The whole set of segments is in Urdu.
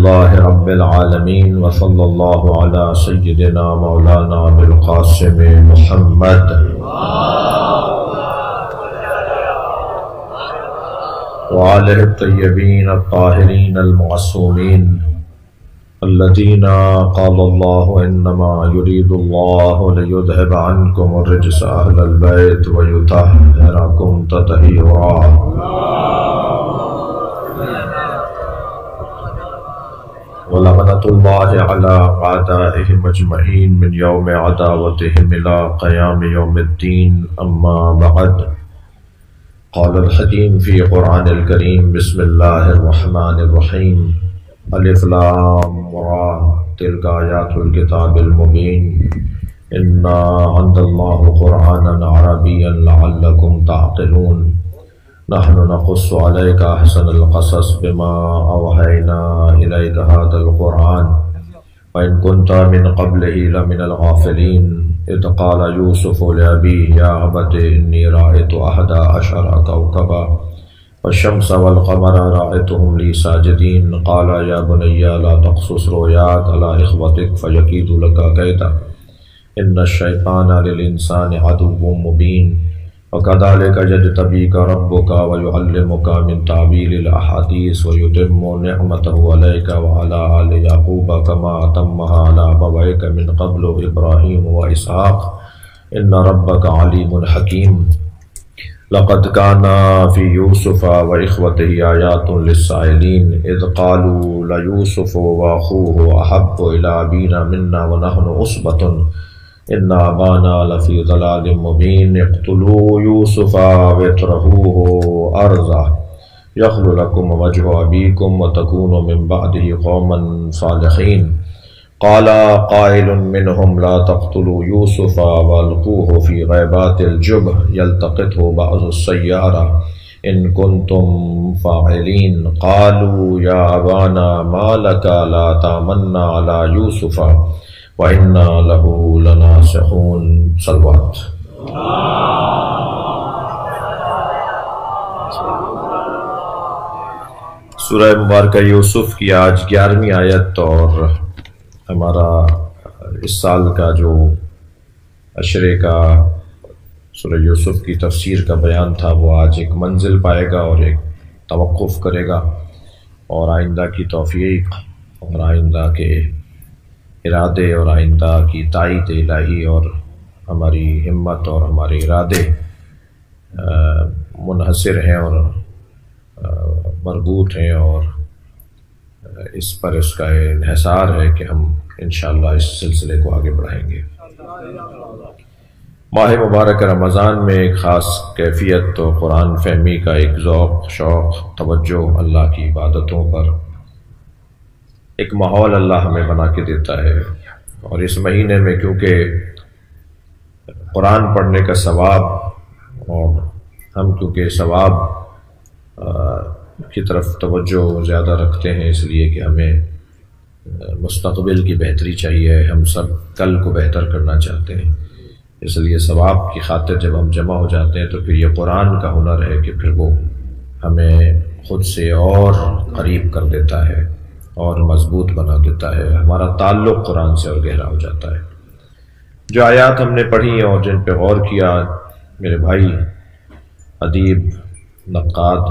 لله رب العالمين وصلى الله على سيدنا مولانا بالقاسم محمد وآله الطيبين الطاهرين المعصومين الذين قال الله إنما يريد الله ليذهب عنكم الرجس أهل البيت ويطهركم تطهيرا ولعنة الله على أعدائهم أجمعين من يوم عداوتهم إلى قيام يوم الدين. أما بعد، قال الحكيم في قرآن الكريم: بسم الله الرحمن الرحيم. الف لام را تلك آيات الكتاب المبين. إنا أنزلناه قرآنا عربيا لعلكم تعقلون. نحن نقص عليك أحسن القصص بما أوحينا إليك هذا القرآن وإن كنت من قبله لمن الغافلين. إذ قال يوسف لأبيه: يا أبت إني رأيت 11 كوكبا والشمس والقمر رأيتهم لي ساجدين. قال يا بني لا تقصص رؤياك على إخوتك فيكيدوا لك كيدا إن الشيطان للإنسان عدو مبين. وكذلك يجتبيك ربك ويعلمك من تعبير الأحاديث ويتم نعمته عليك وعلى آل يعقوب كما أتمها على أبويك من قبل إبراهيم وإسحاق إن ربك عليم حكيم. لقد كان في يوسف وإخوته آيات للسائلين إذ قالوا ليوسف وأخوه أحب إلى أبينا منا ونحن عصبة إن أبانا لفي ضلال مبين. اقتلوا يوسف واطرحوه أرضا يخل لكم وجه أبيكم وتكونوا من بعده قوما صالحين. قال قائل منهم لا تقتلوا يوسف والقوه في غيبات الجب يلتقطه بعض السيارة إن كنتم فاعلين. قالوا يا أبانا ما لك لا تأمنا على يوسف وَإِنَّا لَهُ لَنَاصِحُونَ. صلوات. سورہ مبارکہ یوسف کی آج 11ویں آیت اور ہمارا اس سال کا جو عشرے کا سورہ یوسف کی تفسیر کا بیان تھا وہ آج ایک منزل پائے گا اور ایک توقف کرے گا، اور آئندہ کی توفیق اور آئندہ کے ارادے اور آئندہ کی تائید الہی اور ہماری ہمت اور ہمارے ارادے منحصر ہیں اور مربوط ہیں، اور اس پر اس کا انحصار ہے کہ ہم انشاءاللہ اس سلسلے کو آگے بڑھائیں گے۔ ماہ مبارک رمضان میں ایک خاص کیفیت تو قرآن فہمی کا ایک ذوق، شوق، توجہ اللہ کی عبادتوں پر ایک ماحول اللہ ہمیں بنا کے دیتا ہے، اور اس مہینے میں کیونکہ قرآن پڑھنے کا ثواب، اور ہم کیونکہ ثواب کی طرف توجہ زیادہ رکھتے ہیں، اس لیے کہ ہمیں مستقبل کی بہتری چاہیے، ہم سب کل کو بہتر کرنا چاہتے ہیں، اس لیے ثواب کی خاطر جب ہم جمع ہو جاتے ہیں تو پھر یہ قرآن کا ہنر ہے کہ پھر وہ ہمیں خود سے اور قریب کر دیتا ہے اور مضبوط بنا دیتا ہے، ہمارا تعلق قرآن سے اور گہرا ہو جاتا ہے۔ جو آیات ہم نے پڑھی اور جن پہ غور کیا، میرے بھائی ادیب نقاد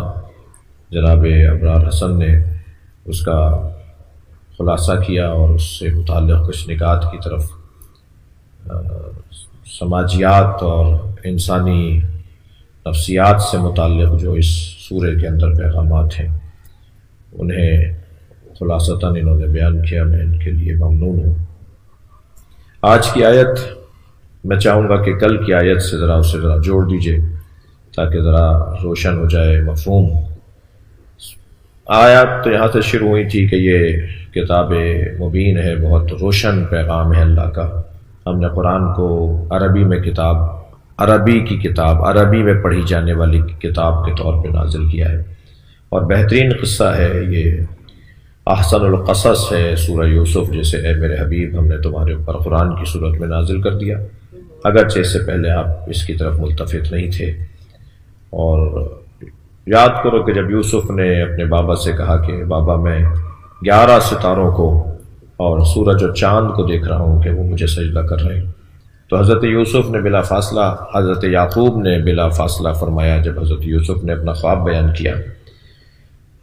جناب ابرار حسن نے اس کا خلاصہ کیا اور اس سے متعلق کچھ نکات کی طرف سماجیات اور انسانی نفسیات سے متعلق جو اس سورے کے اندر پیغامات ہیں انہیں خلاصتاً انہوں نے بیان کیا، میں ان کے لیے ممنون ہوں۔ آج کی آیت میں چاہوں گا کہ کل کی آیت سے اسے ذرا جوڑ دیجئے تاکہ ذرا روشن ہو جائے مفہوم۔ آیت تو یہاں سے شروع ہوئی تھی کہ یہ کتاب مبین ہے، بہت روشن پیغام ہے اللہ کا۔ ہم نے قرآن کو عربی میں عربی کی کتاب، عربی میں پڑھی جانے والی کتاب کے طور پہ نازل کیا ہے، اور بہترین قصہ ہے یہ، احسن القصص ہے سورہ یوسف، جیسے اے میرے حبیب ہم نے تمہارے اوپر قرآن کی صورت میں نازل کر دیا، اگرچہ اس سے پہلے آپ اس کی طرف ملتفت نہیں تھے۔ اور یاد کرو کہ جب یوسف نے اپنے بابا سے کہا کہ بابا میں 11 ستاروں کو اور سورج اور چاند کو دیکھ رہا ہوں کہ وہ مجھے سجدہ کر رہے ہیں۔ تو حضرت یوسف نے بلا فاصلہ، حضرت یعقوب نے بلا فاصلہ فرمایا، جب حضرت یوسف نے اپنا خواب بیان کیا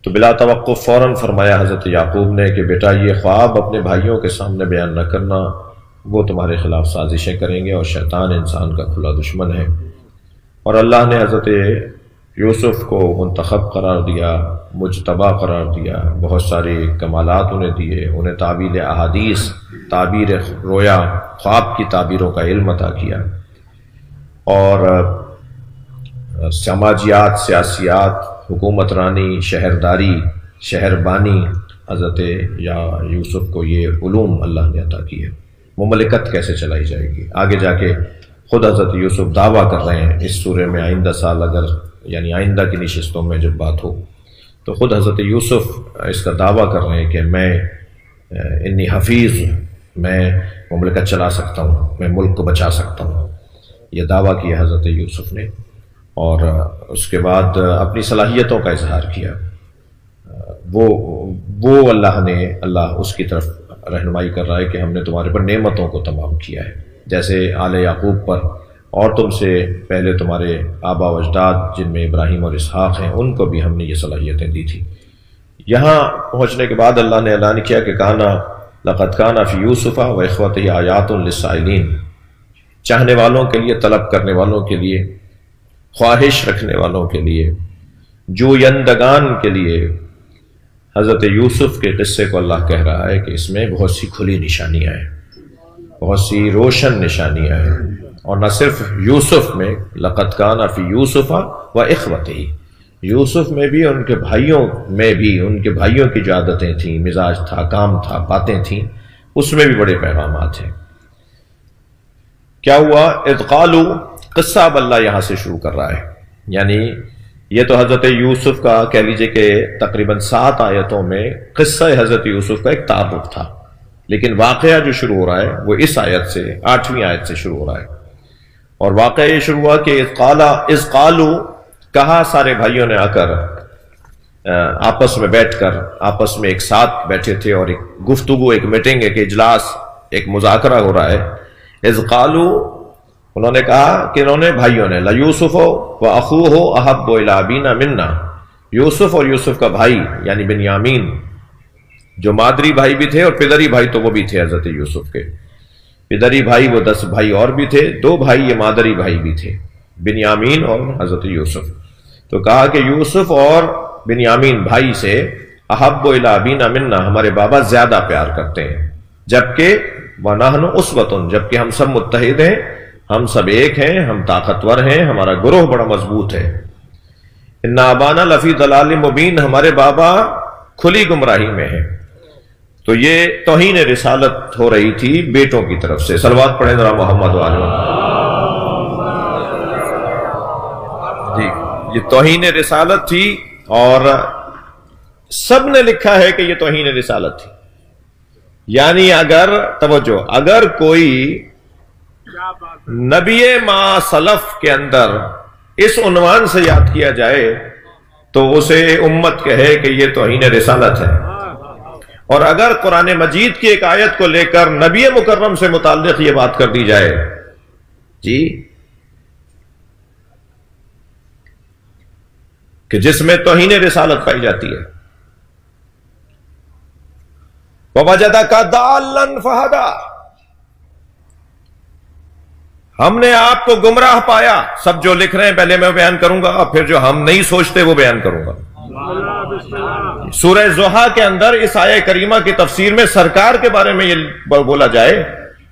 تو بلا توقف فوراً فرمایا حضرت یعقوب نے کہ بیٹا یہ خواب اپنے بھائیوں کے سامنے بیان نہ کرنا، وہ تمہارے خلاف سازشیں کریں گے اور شیطان انسان کا کھلا دشمن ہے۔ اور اللہ نے حضرت یوسف کو منتخب قرار دیا، مجتبی قرار دیا، بہت سارے کمالات انہیں دیے، انہیں تعبیر احادیث، تعبیر رویا، خواب کی تعبیروں کا علم عطا کیا، اور سماجیات، سیاسیات، حکومت رانی، شہرداری، شہربانی، حضرت یوسف کو یہ علوم اللہ نے عطا کیے۔ مملکت کیسے چلائی جائے گی آگے جا کے خود حضرت یوسف دعویٰ کر رہے ہیں اس سورے میں، آئندہ سال اگر یعنی آئندہ کی نشستوں میں جب بات ہو تو خود حضرت یوسف اس کا دعویٰ کر رہے ہیں کہ میں انی حفیظ، میں مملکت چلا سکتا ہوں، میں ملک کو بچا سکتا ہوں، یہ دعویٰ کیا حضرت یوسف نے، اور اس کے بعد اپنی صلاحیتوں کا اظہار کیا۔ وہ اللہ اس کی طرف رہنمائی کر رہا ہے کہ ہم نے تمہارے پر نعمتوں کو تمام کیا ہے، جیسے آل یعقوب پر اور تم سے پہلے تمہارے آبا و اجداد جن میں ابراہیم اور اسحاق ہیں ان کو بھی ہم نے یہ صلاحیتیں دی تھی۔ یہاں پہنچنے کے بعد اللہ نے اعلان کیا کہ لقد کان فی یوسف و اخوتہ آیات للسائلین، چاہنے والوں کے لیے، طلب کرنے والوں کے لیے، خواہش رکھنے والوں کے لیے، جویندگان کے لیے حضرت یوسف کے قصے کو اللہ کہہ رہا ہے کہ اس میں بہت سی کھلی نشانیاں ہیں، بہت سی روشن نشانیاں ہیں، اور نہ صرف یوسف میں، لقد کان فی یوسف و اخوتہ، یوسف میں بھی، ان کے بھائیوں میں بھی، ان کے بھائیوں کی جو عادتیں تھیں، مزاج تھا، کام تھا، باتیں تھیں، اس میں بھی بڑے پیغامات ہیں۔ کیا ہوا؟ اذ قالوا، قصہ اب اللہ یہاں سے شروع کر رہا ہے، یعنی یہ تو حضرت یوسف کا کہہ لیجئے کہ تقریباً 7 آیتوں میں قصہ حضرت یوسف کا ایک تعارف تھا، لیکن واقعہ جو شروع ہو رہا ہے وہ اس آیت سے، 8ویں آیت سے شروع ہو رہا ہے، اور واقعہ یہ شروع ہوا کہ اذ قالوا، کہا سارے بھائیوں نے آ کر آپس میں بیٹھ کر، آپس میں ایک ساتھ بیٹھے تھے اور ایک گفتگو، ایک میٹنگ، ایک اجلاس، ایک مذاکرہ ہو رہا ہے۔ اذ قالوا، انہوں نے کہا کہ انہوں نے بھائیوں نے، لَيُوسُفُ وَأَخُوهُ أَحَبُّ إِلَىٰ أَبِينَا مِنَّا، یوسف اور یوسف کا بھائی یعنی بنیامین، جو مادری بھائی بھی تھے اور پدری بھائی تو وہ بھی تھے حضرت یوسف کے، پدری بھائی وہ 10 بھائی اور بھی تھے، 2 بھائی یہ مادری بھائی بھی تھے، بنیامین اور حضرت یوسف۔ تو کہا کہ یوسف اور بنیامین بھائی سے احب الی ابینا منا، ہمارے بابا زیادہ پیار کرتے ہیں، جبکہ ونحن اسوۃ، جبکہ ہم سب متحد ہیں، ہم سب ایک ہیں، ہم طاقتور ہیں، ہمارا گروہ بڑا مضبوط ہے۔ ان ابانا لفی ضلال مبین، ہمارے بابا کھلی گمراہی میں ہیں۔ تو یہ توہین رسالت ہو رہی تھی بیٹوں کی طرف سے۔ صلوات پڑھیں ذرا محمد و آل محمد۔ جی، یہ توہین رسالت تھی، اور سب نے لکھا ہے کہ یہ توہین رسالت تھی، یعنی اگر توجہ، اگر کوئی نبی ما سلف کے اندر اس عنوان سے یاد کیا جائے تو اسے امت کہے کہ یہ توہین رسالت ہے، اور اگر قرآن مجید کی ایک آیت کو لے کر نبی مکرم سے متعلق یہ بات کر دی جائے جی کہ جس میں توہین رسالت پائی جاتی ہے، وَوَجَدَكَ ضَالًّا فَهَدَىٰ، ہم نے آپ کو گمراہ پایا۔ سب جو لکھ رہے ہیں پہلے میں بیان کروں گا، اور پھر جو ہم نہیں سوچتے وہ بیان کروں گا۔ سورہ ضحیٰ کے اندر اس آیہ کریمہ کی تفسیر میں سرکار کے بارے میں یہ بولا جائے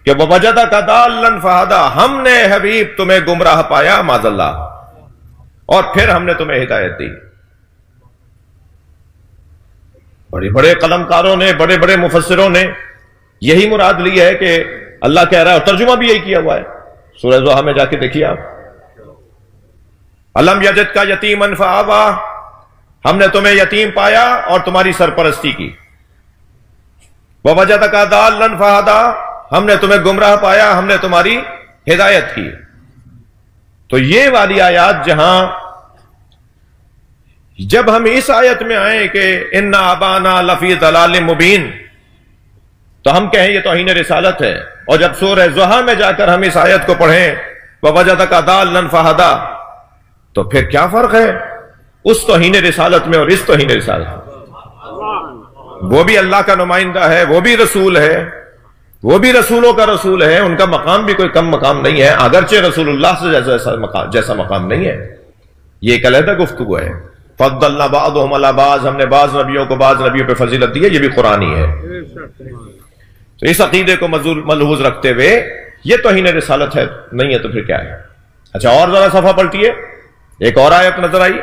کہ وَوَجَدَكَ ضَالًّا فَهَدَىٰ، ہم نے حبیب تمہیں گمراہ پایا معاذ اللہ، اور پھر ہم نے تمہیں ہدایت دی۔ بڑے بڑے قلمکاروں نے، بڑے بڑے مفسروں نے یہی مراد لی ہے کہ اللہ کہہ رہا ہے، اور ترجمہ بھی یہی کیا ہوا ہے، سورہ ضحیٰ میں جا کے دیکھیے آپ، الم یجدک یتیما فآویٰ، ہم نے تمہیں یتیم پایا اور تمہاری سرپرستی کی۔ ووجدک ضالا فہدیٰ، ہم نے تمہیں گمراہ پایا، ہم نے تمہاری ہدایت کی۔ تو یہ والی آیات جہاں جب ہم اس آیت میں آئیں کہ ان ابانا لفی ضلال مبین تو ہم کہیں یہ توہین رسالت ہے، اور جب سورہ ضحیٰ میں جا کر ہم اس آیت کو پڑھیں وَوَجَدَكَ ضَالًّا فَهَدَىٰ تو پھر کیا فرق ہے اس توہین رسالت میں اور اس توہین رسالت میں؟ وہ بھی اللہ کا نمائندہ ہے، وہ بھی رسول ہے، وہ بھی رسولوں کا رسول ہے، ان کا مقام بھی کوئی کم مقام نہیں ہے، اگرچہ رسول اللہ سے جیسا مقام نہیں ہے۔ یہ ایک علیحدہ گفتگو ہے۔ فضلنا بعضهم علی بعض، ہم نے بعض نبیوں کو بعض نبیوں پہ فضیلت دی ہے، یہ بھی قرآنی ہے۔ تو اس عقیدے کو ملحوظ رکھتے ہوئے یہ توہین رسالت ہے نہیں ہے تو پھر کیا ہے؟ اچھا اور ذرا صفحہ پلٹیے، ایک اور آیت نظر آئی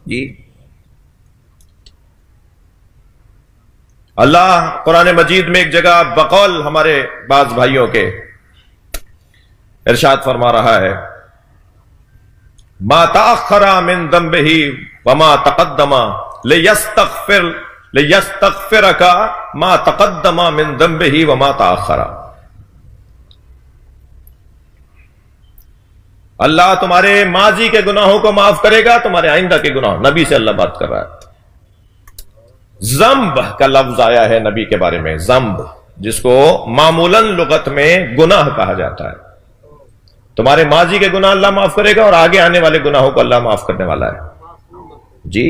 جی۔ اللہ قرآن مجید میں ایک جگہ بقول ہمارے بعض بھائیوں کے ارشاد فرما رہا ہے ما تأخر من ذنبہ وما تقدم لیستغفرک ما تقدم من ذنبہ وما تأخر۔ اللہ تمہارے ماضی کے گناہوں کو معاف کرے گا، تمہارے آئندہ کے گناہ۔ نبی سے اللہ بات کر رہا ہے۔ ذنب کا لفظ آیا ہے نبی کے بارے میں، ذنب جس کو معمولاً لغت میں گناہ کہا جاتا ہے۔ تمہارے ماضی کے گناہ اللہ معاف کرے گا اور آگے آنے والے گناہوں کو اللہ معاف کرنے والا ہے جی۔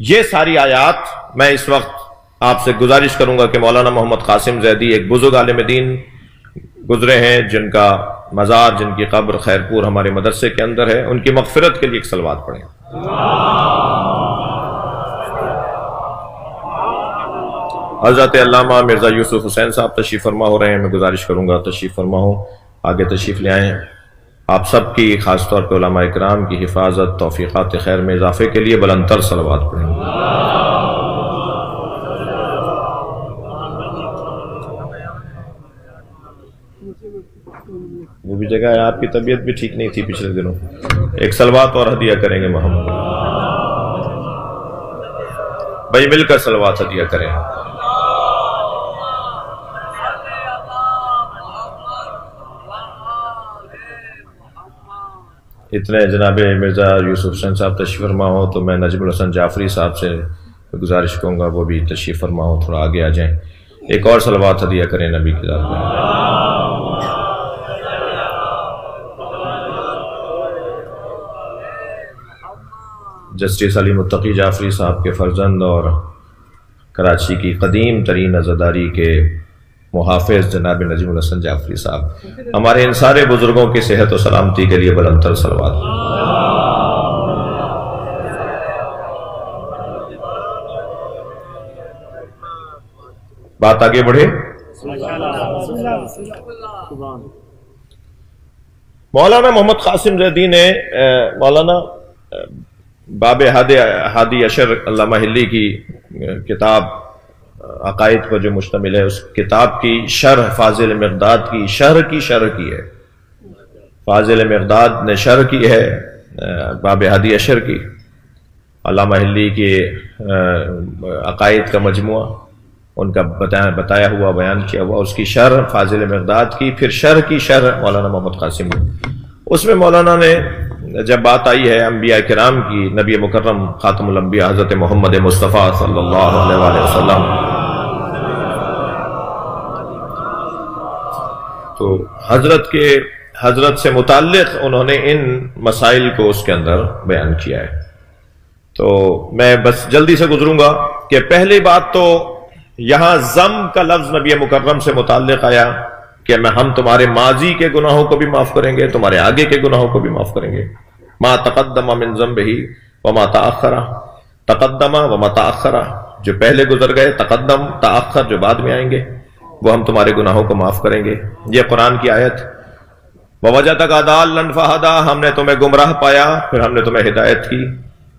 یہ ساری آیات میں اس وقت آپ سے گزارش کروں گا کہ مولانا محمد قاسم زیدی ایک بزرگ عالم دین گزرے ہیں جن کا مزار، جن کی قبر خیرپور ہمارے مدرسے کے اندر ہے، ان کی مغفرت کے لیے ایک صلوات پڑھیں۔ حضرت علامہ مرزا یوسف حسین صاحب تشریف فرما ہو رہے ہیں، میں گزارش کروں گا تشریف فرما ہوں، آگے تشریف لے آئیں۔ آپ سب کی خاص طور پہ علماء اکرام کی حفاظت، توفیقات خیر میں اضافے کے لیے بلند تر صلوات پڑھیں گے۔ وہ بھی جگہ ہے، آپ کی طبیعت بھی ٹھیک نہیں تھی پچھلے دنوں، ایک صلوات اور ہدیہ کریں گے محمد بھائی، مل کر صلوات ہدیہ کریں۔ اتنے جناب مرزا یوسف حسین صاحب تشریف فرما ہو تو میں نجم الحسن جعفری صاحب سے گزارش کروں گا وہ بھی تشریف فرما ہو، تھوڑا آگے آ جائیں، ایک اور صلوات ہدیہ کریں نبی کی ذات میں۔ جسٹس علی متقی جعفری صاحب کے فرزند اور کراچی کی قدیم ترین عزاداری کے محافظ جناب نجم الحسن جعفری صاحب، ہمارے ان سارے بزرگوں کی صحت و سلامتی کے لیے بلند تر صلوات۔ بات آگے بڑھے۔ مولانا محمد قاسم زیدی نے مولانا باب ہادی اشر علامہ حلی کی کتاب عقائد پر جو مشتمل ہے، اس کتاب کی شرح فاضل مقداد کی شرح کی ہے۔ فاضل مقداد نے شرح کی ہے باب ہادی اشر کی، علامہ حلی کے عقائد کا مجموعہ، ان کا بتایا ہوا بیان کیا ہوا، اس کی شرح فاضل مقداد کی، پھر شرح کی شرح مولانا محمد قاسم۔ اس میں مولانا نے جب بات آئی ہے انبیاء کرام کی، نبی مکرم خاتم الانبیاء حضرت محمد مصطفیٰ صلی اللہ علیہ وآلہ وسلم، تو حضرت سے متعلق انہوں نے ان مسائل کو اس کے اندر بیان کیا ہے۔ تو میں بس جلدی سے گزروں گا کہ پہلی بات تو یہاں ضم کا لفظ نبی مکرم سے متعلق آیا کہ ہم تمہارے ماضی کے گناہوں کو بھی معاف کریں گے، تمہارے آگے کے گناہوں کو بھی معاف کریں گے۔ ما تقدم من ذنبہ وما تأخر، تقدم وما تأخر جو پہلے گزر گئے، تقدم تأخر جو بعد میں آئیں گے، وہ ہم تمہارے گناہوں کو معاف کریں گے۔ یہ قرآن کی آیت۔ وَوَجَدَكَ ضَالًّا فَهَدَىٰ، ہم نے تمہیں گمراہ پایا پھر ہم نے تمہیں ہدایت کی۔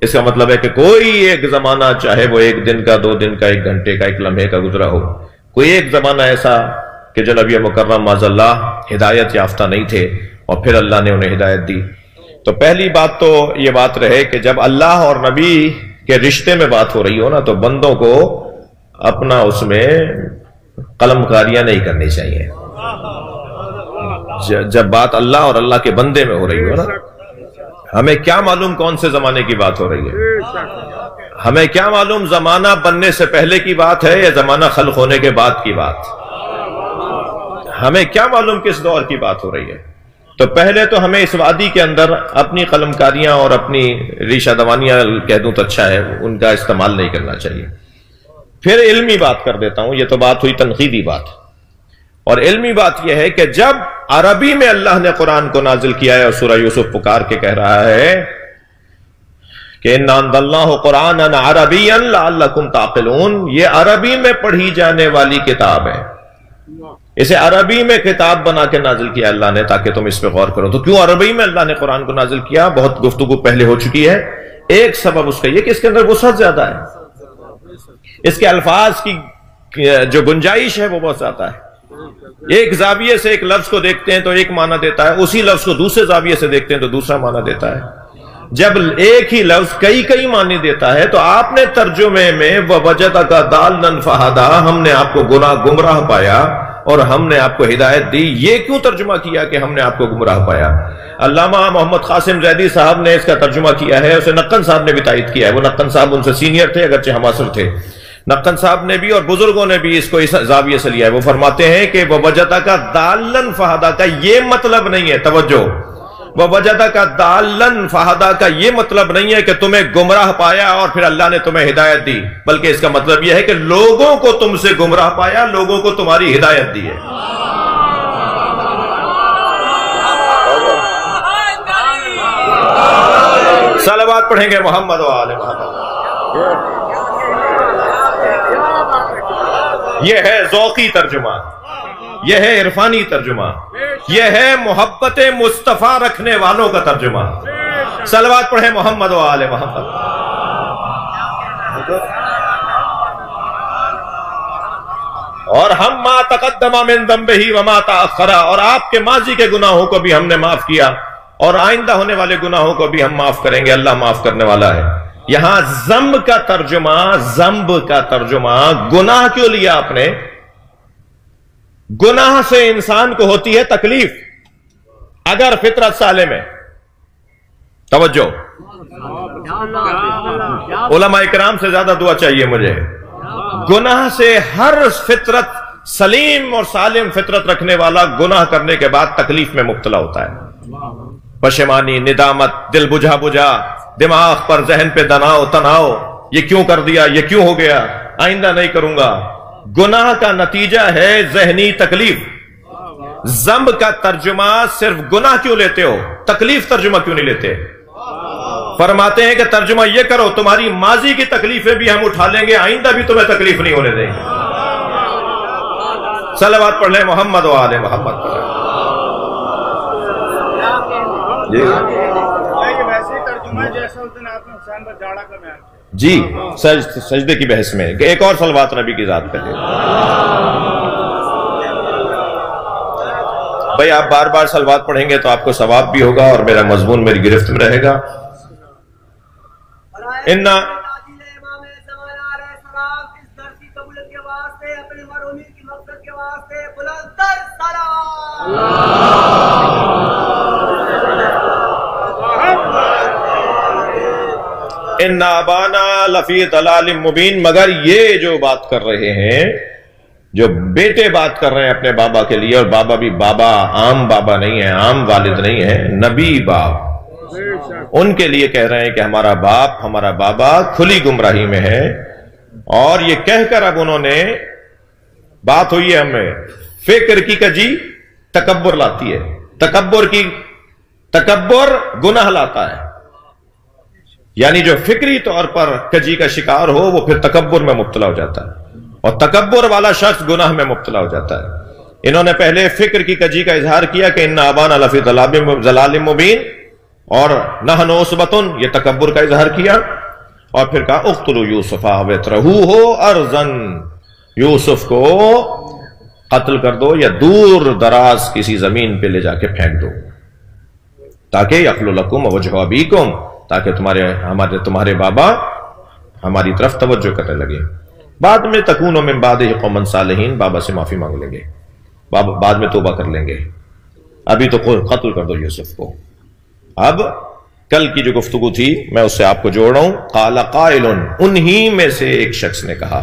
اس کا مطلب ہے کہ کوئی ایک زمانہ، چاہے وہ ایک دن کا، 2 دن کا، 1 گھنٹے کا، 1 لمحے کا گزرا ہو، کوئی ایک زمانہ ایسا کہ جو نبی مکرم معاذ اللہ ہدایت یافتہ نہیں تھے اور پھر اللہ نے انہیں ہدایت دی۔ تو پہلی بات تو یہ بات رہے کہ جب اللہ اور نبی کے رشتے میں بات ہو رہی ہو نا، تو بندوں کو اپنا اس میں قلم کاریاں نہیں کرنی چاہیے۔ جب بات اللہ اور اللہ کے بندے میں ہو رہی ہو نا، ہمیں کیا معلوم کون سے زمانے کی بات ہو رہی ہے؟ ہمیں کیا معلوم زمانہ بننے سے پہلے کی بات ہے یا زمانہ خلق ہونے کے بعد کی بات؟ ہمیں کیا معلوم کس دور کی بات ہو رہی ہے؟ تو پہلے تو ہمیں اس وادی کے اندر اپنی قلم کاریاں اور اپنی ریشہ دوانیاں کہہ دوں تو اچھا ہے، ان کا استعمال نہیں کرنا چاہیے. پھر علمی بات کر دیتا ہوں، یہ تو بات ہوئی تنقیدی بات، اور علمی بات یہ ہے کہ جب عربی میں اللہ نے قرآن کو نازل کیا ہے اور سورہ یوسف پکار کے کہہ رہا ہے کہ اِنَّا أَنزَلْنَاهُ قُرْآنًا عَرَبِيًّا لَعَلَّكُمْ تَعْقِلُونَ، یہ عربی میں پڑھی جانے والی کتاب ہے، اسے عربی میں کتاب بنا کے نازل کیا اللہ نے تاکہ تم اس پہ غور کرو. تو کیوں عربی میں اللہ نے قرآن کو نازل کیا؟ بہت گفتگو پہلے ہو چکی ہے. ایک سبب اس کا یہ کہ اس کے اندر وسعت زیادہ ہے، اس کے الفاظ کی جو گنجائش ہے وہ بہت زیادہ ہے. ایک زاویے سے ایک لفظ کو دیکھتے ہیں تو ایک معنی دیتا ہے، اسی لفظ کو دوسرے زاویے سے دیکھتے ہیں تو دوسرا معنی دیتا ہے. جب ایک ہی لفظ کئی معنی دیتا ہے تو آپ نے ترجمے میں وَوَجَدَكَ ضَالًّا فَهَدَىٰ، ہم نے آپ کو گمراہ پایا اور ہم نے آپ کو ہدایت دی، یہ کیوں ترجمہ کیا کہ ہم نے آپ کو گمراہ پایا؟ علامہ محمد قاسم زیدی صاحب نے اس کا ترجمہ کیا ہے، اسے نقن صاحب نے بھی تائید کیا ہے. وہ نقن صاحب ان سے سینئر تھے اگرچہ ہم عصر تھے. نقن صاحب نے بھی اور بزرگوں نے بھی اس کو اس زاویے سے لیا ہے. وہ فرماتے ہیں کہ وَوَجَدَكَ ضَالًّا فَهَدَىٰ کا یہ مطلب نہیں ہے، توجہ، وَوَجَدَكَ ضَالًّا فَهَدَىٰ کا یہ مطلب نہیں ہے کہ تمہیں گمراہ پایا اور پھر اللہ نے تمہیں ہدایت دی، بلکہ اس کا مطلب یہ ہے کہ لوگوں کو تم سے گمراہ پایا، لوگوں کو تمہاری ہدایت دی ہے. صلوات پڑھیں گے محمد و آل محمد. یہ ہے ذوقی ترجمہ، یہ ہے عرفانی ترجمہ، یہ ہے محبت مصطفیٰ رکھنے والوں کا ترجمہ. صلوات پڑھیں محمد و آل محمد. اور ہم ما تقدم من ذنبہ وما تأخر، اور آپ کے ماضی کے گناہوں کو بھی ہم نے معاف کیا اور آئندہ ہونے والے گناہوں کو بھی ہم معاف کریں گے، اللہ معاف کرنے والا ہے. یہاں ذنب کا ترجمہ گناہ کیوں لیا آپ نے؟ گناہ سے انسان کو ہوتی ہے تکلیف اگر فطرت سالم ہے. توجہ، علماء کرام سے زیادہ دعا چاہیے مجھے. گناہ سے ہر فطرت سلیم اور سالم فطرت رکھنے والا گناہ کرنے کے بعد تکلیف میں مبتلا ہوتا ہے. پشیمانی، ندامت، دل بجھا دماغ پر ذہن پہ تناؤ، یہ کیوں کر دیا، یہ کیوں ہو گیا، آئندہ نہیں کروں گا. گناہ کا نتیجہ ہے ذہنی تکلیف. ذنب کا ترجمہ صرف گناہ کیوں لیتے ہو، تکلیف ترجمہ کیوں نہیں لیتے؟ فرماتے ہیں کہ ترجمہ یہ کرو تمہاری ماضی کی تکلیفیں بھی ہم اٹھا لیں گے، آئندہ بھی تمہیں تکلیف نہیں ہونے دیں گے. صلوات پڑھ لیں محمد و آل محمد. جی سجدے کی بحث میں ایک اور صلوات نبی کی ذات کریں. بھائی آپ بار بار صلوات پڑھیں گے تو آپ کو ثواب بھی ہوگا اور میرا مضمون میری گرفت میں رہے گا. ان ابانا لفی ضلال مبین، مگر یہ جو بات کر رہے ہیں، جو بیٹے بات کر رہے ہیں اپنے بابا کے لیے، اور بابا بھی بابا عام بابا نہیں ہے، عام والد نہیں ہے، نبی باپ، ان کے لیے کہہ رہے ہیں کہ ہمارا باپ، ہمارا بابا کھلی گمراہی میں ہے. اور یہ کہہ کر اب انہوں نے بات ہوئی ہے ہمیں فکر کی کجی تکبر لاتی ہے. تکبر گناہ لاتا ہے، یعنی جو فکری طور پر کجی کا شکار ہو وہ پھر تکبر میں مبتلا ہو جاتا ہے، اور تکبر والا شخص گناہ میں مبتلا ہو جاتا ہے. انہوں نے پہلے فکر کی کجی کا اظہار کیا کہ ان ابانا لفی ضلال مبین، اور نحن عصبۃ، یہ تکبر کا اظہار کیا. اور پھر کہا اقتلوا یوسف واطرحوہ ارضا، یوسف کو قتل کر دو یا دور دراز کسی زمین پہ لے جا کے پھینک دو، تاکہ یخل لکم وجہ ابیکم، تاکہ تمہارے بابا ہماری طرف توجہ کرنے لگے. بعد میں تکونوا من بعدہ قوما صالحین، بابا سے معافی مانگ لیں گے، بعد میں توبہ کر لیں گے. ابھی تو قتل کر دو یوسف کو. اب کل کی جو گفتگو تھی میں اس سے آپ کو جوڑ رہا ہوں. قال قائل، انہی میں سے ایک شخص نے کہا.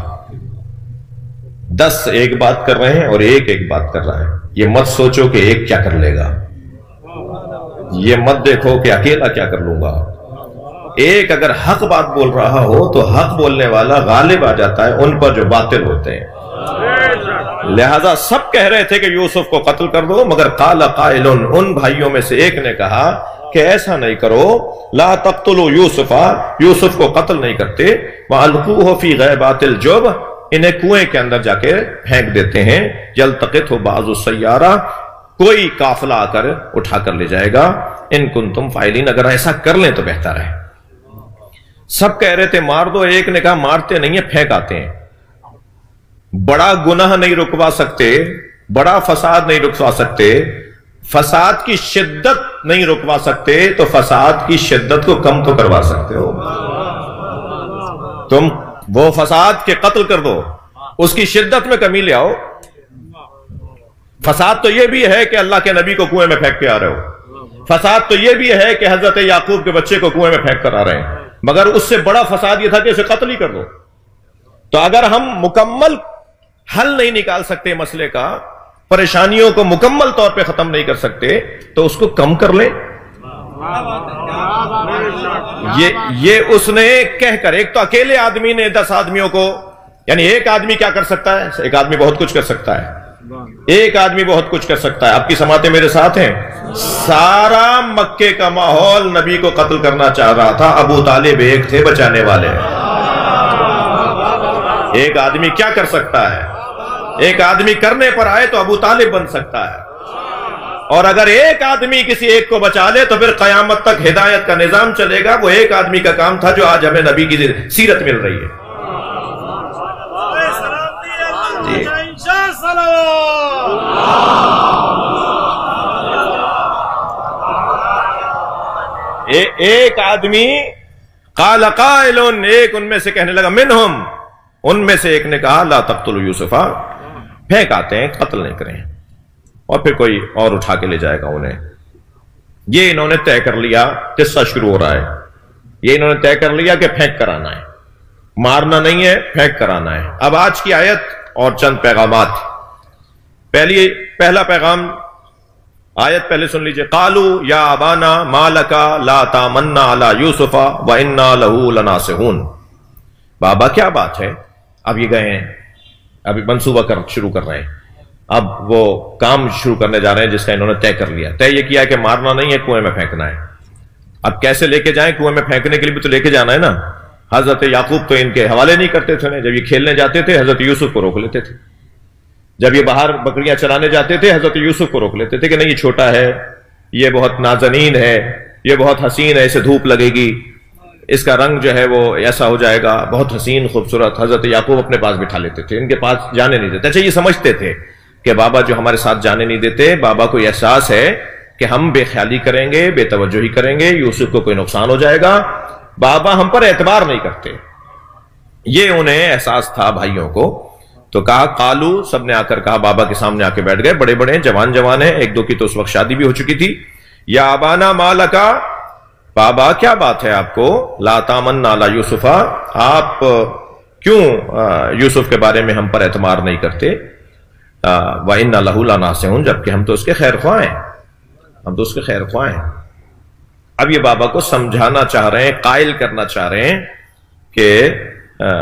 10 ایک بات کر رہے ہیں اور ایک بات کر رہا ہے. یہ مت سوچو کہ ایک کیا کر لے گا، یہ مت دیکھو کہ اکیلا کیا کر لوں گا. ایک اگر حق بات بول رہا ہو تو حق بولنے والا غالب آ جاتا ہے ان پر جو باطل ہوتے ہیں. لہذا سب کہہ رہے تھے کہ یوسف کو قتل کر دو، مگر قال قائل، ان بھائیوں میں سے ایک نے کہا کہ ایسا نہیں کرو، لا تقتلوا یوسفا، یوسف کو قتل نہیں کرتے، وَأَلْقُوهُ فِي غَيْبَاتِ الْجُبِّ، انہیں کنویں کے اندر جا کے پھینک دیتے ہیں. يَلْتَقِطْهُ بَعْضُ السَّيَّارَةِ، کوئی قافلہ آ کر اٹھا کر لے جائے گا. ان کنتم فاعلین، اگر ایسا کر لیں تو بہتر ہے. سب کہہ رہے تھے مار دو، ایک نے کہا مارتے نہیں ہیں، پھینک آتے ہیں. بڑا گناہ نہیں رکوا سکتے، بڑا فساد نہیں رکوا سکتے، فساد کی شدت نہیں رکوا سکتے، تو فساد کی شدت کو کم تو کروا سکتے ہو. تم وہ فساد کے قتل کر دو، اس کی شدت میں کمی لے آؤ. فساد تو یہ بھی ہے کہ اللہ کے نبی کو کنویں میں پھینک کے آ رہے ہو، فساد تو یہ بھی ہے کہ حضرت یعقوب کے بچے کو کنویں میں پھینک کر آ رہے ہیں، مگر اس سے بڑا فساد یہ تھا کہ اسے قتل ہی کر دو. تو اگر ہم مکمل حل نہیں نکال سکتے مسئلے کا، پریشانیوں کو مکمل طور پہ ختم نہیں کر سکتے، تو اس کو کم کر لیں. یہ اس نے کہہ کر، ایک تو اکیلے آدمی نے 10 آدمیوں کو، یعنی ایک آدمی کیا کر سکتا ہے؟ ایک آدمی بہت کچھ کر سکتا ہے، ایک آدمی بہت کچھ کر سکتا ہے. آپ کی سماعتیں میرے ساتھ ہیں. سارا مکے کا ماحول نبی کو قتل کرنا چاہ رہا تھا، ابو طالب ایک تھے بچانے والے. ایک آدمی کیا کر سکتا ہے؟ ایک آدمی کرنے پر آئے تو ابو طالب بن سکتا ہے. اور اگر ایک آدمی کسی ایک کو بچا لے تو پھر قیامت تک ہدایت کا نظام چلے گا. وہ ایک آدمی کا کام تھا جو آج ہمیں نبی کی سیرت مل رہی ہے. ایک آدمی، قال قائل، ایک ان میں سے کہنے لگا، منہم، ان میں سے ایک نے کہا، لا تقتلوا یوسفا، پھینک آتے ہیں، قتل نہیں کریں. اور پھر کوئی اور اٹھا کے لے جائے گا انہیں. یہ انہوں نے طے کر لیا. قصہ شروع ہو رہا ہے. یہ انہوں نے طے کر لیا کہ پھینک کر آنا ہے، مارنا نہیں ہے، پھینک کر آنا ہے. اب آج کی آیت اور چند پیغامات. پہلا پیغام، آیت پہلے سن لیجئے. قالوا یا ابانا ما لک لا تامنا علی یوسف وانا له لناصحون. بابا کیا بات ہے؟ اب یہ گئے ہیں، ابھی منصوبہ شروع کر رہے ہیں. اب وہ کام شروع کرنے جا رہے ہیں جس کا انہوں نے طے کر لیا. طے یہ کیا ہے کہ مارنا نہیں ہے، کنویں میں پھینکنا ہے. اب کیسے لے کے جائیں؟ کنویں میں پھینکنے کے لیے بھی تو لے کے جانا ہے نا. حضرت یعقوب تو ان کے حوالے نہیں کرتے تھے. جب یہ کھیلنے جاتے تھے حضرت یوسف کو روک لیتے تھے. جب یہ باہر بکریاں چرانے جاتے تھے حضرت یوسف کو روک لیتے تھے کہ نہیں، یہ چھوٹا ہے، یہ بہت نازنین ہے، یہ بہت حسین ہے، اسے دھوپ لگے گی، اس کا رنگ جو ہے وہ ایسا ہو جائے گا، بہت حسین خوبصورت. حضرت یعقوب اپنے پاس بٹھا لیتے تھے، ان کے پاس جانے نہیں دیتے. اچھا، یہ سمجھتے تھے کہ بابا جو ہمارے ساتھ جانے نہیں دیتے، بابا کو یہ احساس ہے کہ ہم بے خیالی کریں گے، بے توجہی کریں گے، یوسف کو کوئی نقصان ہو جائے گا، بابا ہم پر اعتبار نہیں کرتے. یہ انہیں احساس تھا بھائیوں کو. تو کہا، قالو، سب نے آ کر کہا، بابا کے سامنے آ کے بیٹھ گئے. بڑے بڑے جوان ہیں، ایک دو کی تو اس وقت شادی بھی ہو چکی تھی. یا ابانا ما لکا، بابا کیا بات ہے آپ کو؟ لا تامنا علی یوسف، آپ کیوں یوسف کے بارے میں ہم پر اعتماد نہیں کرتے؟ وَإِنَّا لَهُ لَنَاصِحُونَ، جبکہ ہم تو اس کے خیر خواہ ہیں، ہم تو اس کے خیر خواہ ہیں. اب یہ بابا کو سمجھانا چاہ رہے ہیں، قائل کرنا چاہ رہے ہیں کہ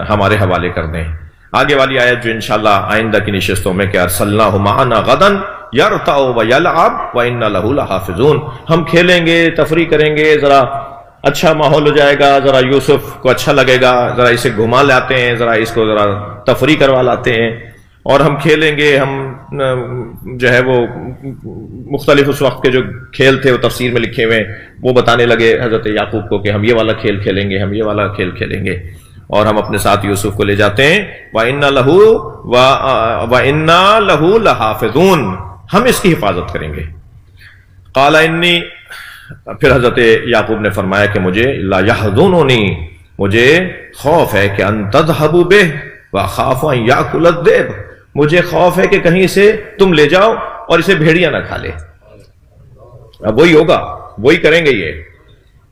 ہمارے حوالے کر دیں. آگے والی آیت جو انشاءاللہ آئندہ کی نشستوں میں کہ ارسلناہ معنا غدا یرتع ویلعب وَإِنَّا لَهُ لَحَافِظُونَ، ہم کھیلیں گے، تفریح کریں گے، ذرا اچھا ماحول ہو جائے گا، ذرا یوسف کو اچھا لگے گا، ذرا اسے گھما لاتے ہیں، ذرا اس کو ذرا تفریح کروا لاتے ہیں، اور ہم کھیلیں گے. ہم جو ہے وہ مختلف اس وقت کے جو کھیل تھے وہ تفسیر میں لکھے ہوئے، وہ بتانے لگے حضرت یعقوب کو کہ ہم یہ والا کھیل کھیلیں گے، ہم یہ والا کھیل کھیلیں گے، اور ہم اپنے ساتھ یوسف کو لے جاتے ہیں. وَإِنَّا لَهُ لَحَافِظُونَ، ہم اس کی حفاظت کریں گے. قَالَ إِنِّي، پھر حضرت یعقوب نے فرمایا کہ مجھے لا يَحْزُنُنِي، مجھے خوف ہے کہ أَن تَذْهَبُوا بِهِ وَأَخَافُ أَن يَأْكُلَ الذِّئْبُ، مجھے خوف ہے کہ کہیں اسے تم لے جاؤ اور اسے بھیڑیا نہ کھا لے. اب وہی ہوگا، وہی کریں گے یہ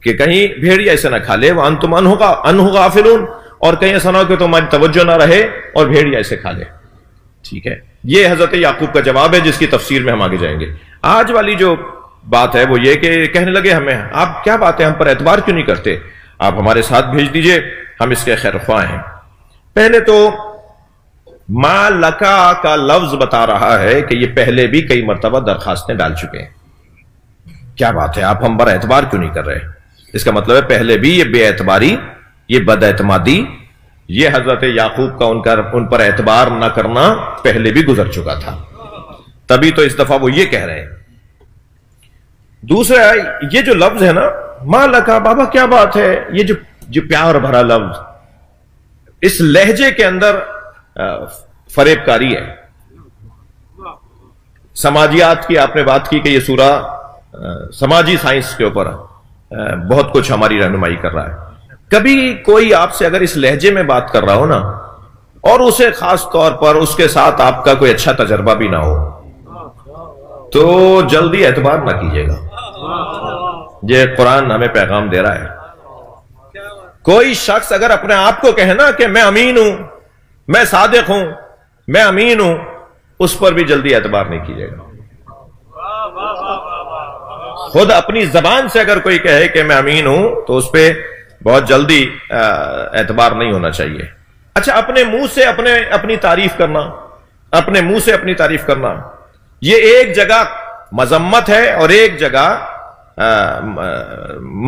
کہ کہیں بھیڑیا اسے نہ کھا لے، وَأَنْتُمْ عَنْهُ غَافِلُونَ، اور کہیں ایسا نہ ہو کہ تمہاری توجہ نہ رہے اور بھیڑیا اسے کھا لے. ٹھیک ہے، یہ حضرت یعقوب کا جواب ہے جس کی تفسیر میں ہم آگے جائیں گے. آج والی جو بات ہے وہ یہ کہ کہنے لگے ہمیں آپ کیا بات ہے، ہم پر اعتبار کیوں نہیں کرتے، آپ ہمارے ساتھ بھیج دیجئے، ہم اس کے خیر خواہ ہیں. پہلے تو ما لکا کا لفظ بتا رہا ہے کہ یہ پہلے بھی کئی مرتبہ درخواستیں ڈال چکے ہیں. کیا بات ہے، آپ ہم پر اعتبار کیوں نہیں کر رہے؟ اس کا مطلب ہے پہلے بھی یہ بے اعتباری، یہ بد اعتمادی، یہ حضرت یعقوب کا ان پر اعتبار نہ کرنا پہلے بھی گزر چکا تھا. تبھی تو اس دفعہ وہ یہ کہہ رہے ہیں. دوسرا یہ جو لفظ ہے نا ما لکا، بابا کیا بات ہے، یہ جو پیار بھرا لفظ، اس لہجے کے اندر فریب کاری ہے. سماجیات کی آپ نے بات کی کہ یہ سورہ سماجی سائنس کے اوپر بہت کچھ ہماری رہنمائی کر رہا ہے. کبھی کوئی آپ سے اگر اس لہجے میں بات کر رہا ہو نا، اور اسے خاص طور پر اس کے ساتھ آپ کا کوئی اچھا تجربہ بھی نہ ہو، تو جلدی اعتبار نہ کیجیے گا. یہ قرآن ہمیں پیغام دے رہا ہے. کوئی شخص اگر اپنے آپ کو کہے نا کہ میں امین ہوں، میں صادق ہوں، میں امین ہوں، اس پر بھی جلدی اعتبار نہیں کیجیے گا. خود اپنی زبان سے اگر کوئی کہے کہ میں امین ہوں تو اس پہ بہت جلدی اعتبار نہیں ہونا چاہیے. اچھا، اپنے منہ سے اپنی تعریف کرنا، اپنے منہ سے اپنی تعریف کرنا، یہ ایک جگہ مذمت ہے اور ایک جگہ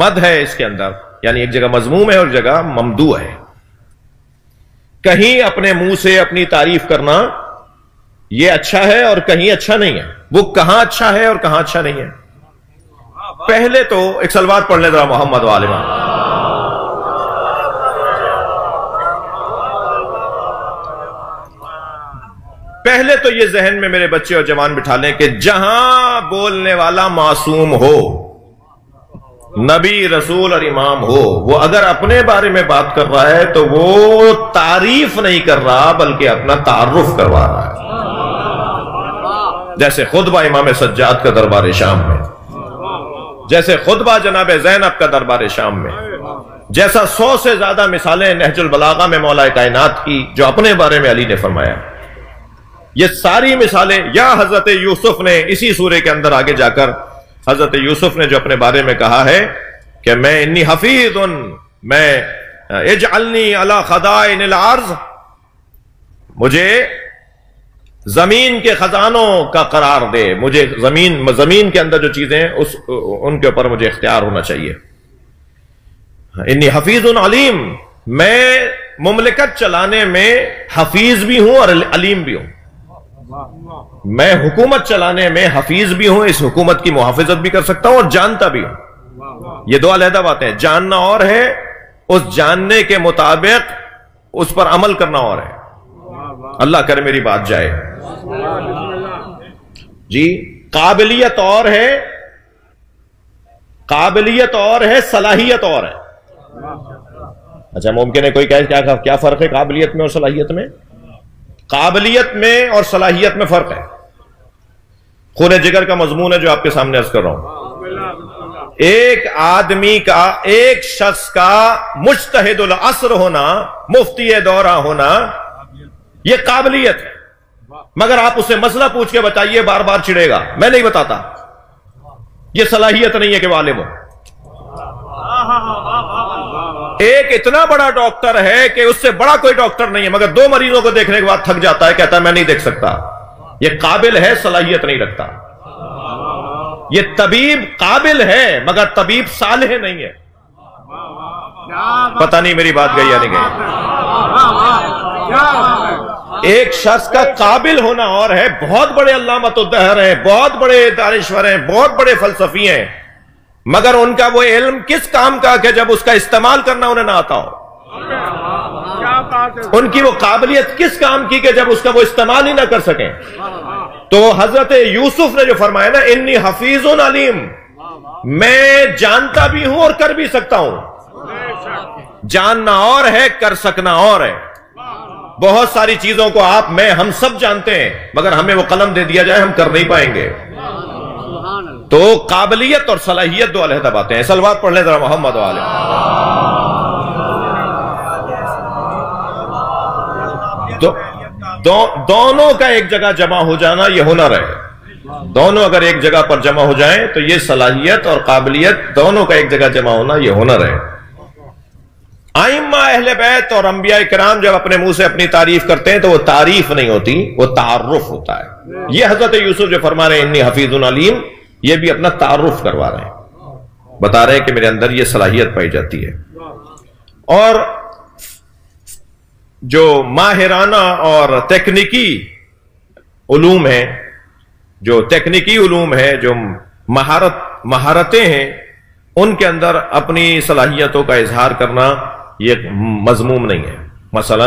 مد ہے اس کے اندر، یعنی ایک جگہ مذموم ہے اور جگہ ممدوح ہے. کہیں اپنے منہ سے اپنی تعریف کرنا یہ اچھا ہے اور کہیں اچھا نہیں ہے. وہ کہاں اچھا ہے اور کہاں اچھا نہیں ہے؟ پہلے تو ایک صلوات پڑھ لیں ذرا محمد و آل محمد. پہلے تو یہ ذہن میں میرے بچے اور جوان بٹھا لیں کہ جہاں بولنے والا معصوم ہو، نبی، رسول اور امام ہو، وہ اگر اپنے بارے میں بات کر رہا ہے تو وہ تعریف نہیں کر رہا بلکہ اپنا تعارف کروا رہا ہے. جیسے خطبہ امام سجاد کا دربار شام میں، جیسے خطبہ جناب زینب کا دربار شام میں، جیسا 100 سے زیادہ مثالیں نہج البلاغہ میں مولا کائنات کی جو اپنے بارے میں علی نے فرمایا. یہ ساری مثالیں، یا حضرت یوسف نے اسی سورے کے اندر آگے جا کر حضرت یوسف نے جو اپنے بارے میں کہا ہے کہ میں انی حفیظ، میں اجعلنی علی خزائن الارض، مجھے زمین کے خزانوں کا قرار دے، مجھے زمین کے اندر جو چیزیں ہیں ان کے اوپر مجھے اختیار ہونا چاہیے. انی حفیظ علیم، میں مملکت چلانے میں حفیظ بھی ہوں اور علیم بھی ہوں. میں حکومت چلانے میں حفیظ بھی ہوں، اس حکومت کی محافظت بھی کر سکتا ہوں اور جانتا بھی ہوں. یہ دو علیحدہ باتیں ہیں. جاننا اور ہے، اس جاننے کے مطابق اس پر عمل کرنا اور ہے. اللہ کرے میری بات جائے. جی، قابلیت اور ہے، قابلیت اور ہے، صلاحیت اور ہے. اچھا، ممکن ہے کوئی کہے کیا فرق ہے قابلیت میں اور صلاحیت میں؟ قابلیت میں اور صلاحیت میں فرق ہے. خون جگر کا مضمون ہے جو آپ کے سامنے عرض کر رہا ہوں. ایک آدمی کا، ایک شخص کا مجتہد العصر ہونا، مفتی دورہ ہونا، یہ قابلیت ہے. مگر آپ اسے مسئلہ پوچھ کے بتائیے، بار بار چڑھے گا، میں نہیں بتاتا. یہ صلاحیت نہیں ہے کہ وہ عالم ہو. ایک اتنا بڑا ڈاکٹر ہے کہ اس سے بڑا کوئی ڈاکٹر نہیں ہے، مگر 2 مریضوں کو دیکھنے کے بعد تھک جاتا ہے، کہتا ہے میں نہیں دیکھ سکتا. یہ قابل ہے، صلاحیت نہیں رکھتا. یہ طبیب قابل ہے مگر طبیب صالح نہیں ہے. پتہ نہیں میری بات گئی یا نہیں گئی. ایک شخص کا قابل ہونا اور ہے، بہت بڑے علامۃ الدہر ہیں، بہت بڑے دانشور ہیں، بہت بڑے فلسفی ہیں، مگر ان کا وہ علم کس کام کا کہ جب اس کا استعمال کرنا انہیں نہ آتا ہو. ان کی وہ قابلیت کس کام کی کہ جب اس کا وہ استعمال ہی نہ کر سکیں. تو حضرت یوسف نے جو فرمایا نا انی حفیظ علیم، میں جانتا بھی ہوں اور کر بھی سکتا ہوں. جاننا اور ہے، کر سکنا اور ہے. بہت ساری چیزوں کو ہم سب جانتے ہیں، مگر ہمیں وہ قلم دے دیا جائے ہم کر نہیں پائیں گے. تو قابلیت اور صلاحیت دو علیحدہ باتیں ہیں. صلوات پڑھ لیں ذرا محمد والے. دونوں کا ایک جگہ جمع ہو جانا یہ ہنر ہے. دونوں اگر ایک جگہ پر جمع ہو جائیں تو یہ صلاحیت اور قابلیت دونوں کا ایک جگہ جمع ہونا یہ ہنر ہے. ائمہ اہل بیت اور انبیاء کرام جب اپنے منہ سے اپنی تعریف کرتے ہیں تو وہ تعریف نہیں ہوتی، وہ تعارف ہوتا ہے. یہ حضرت یوسف جو فرما رہے ہیں انی حفیظ علیم، یہ بھی اپنا تعارف کروا رہے ہیں، بتا رہے ہیں کہ میرے اندر یہ صلاحیت پائی جاتی ہے. اور جو ماہرانہ اور تکنیکی علوم ہیں، جو تکنیکی علوم ہیں، جو مہارتیں ہیں، ان کے اندر اپنی صلاحیتوں کا اظہار کرنا یہ مذموم نہیں ہے. مثلا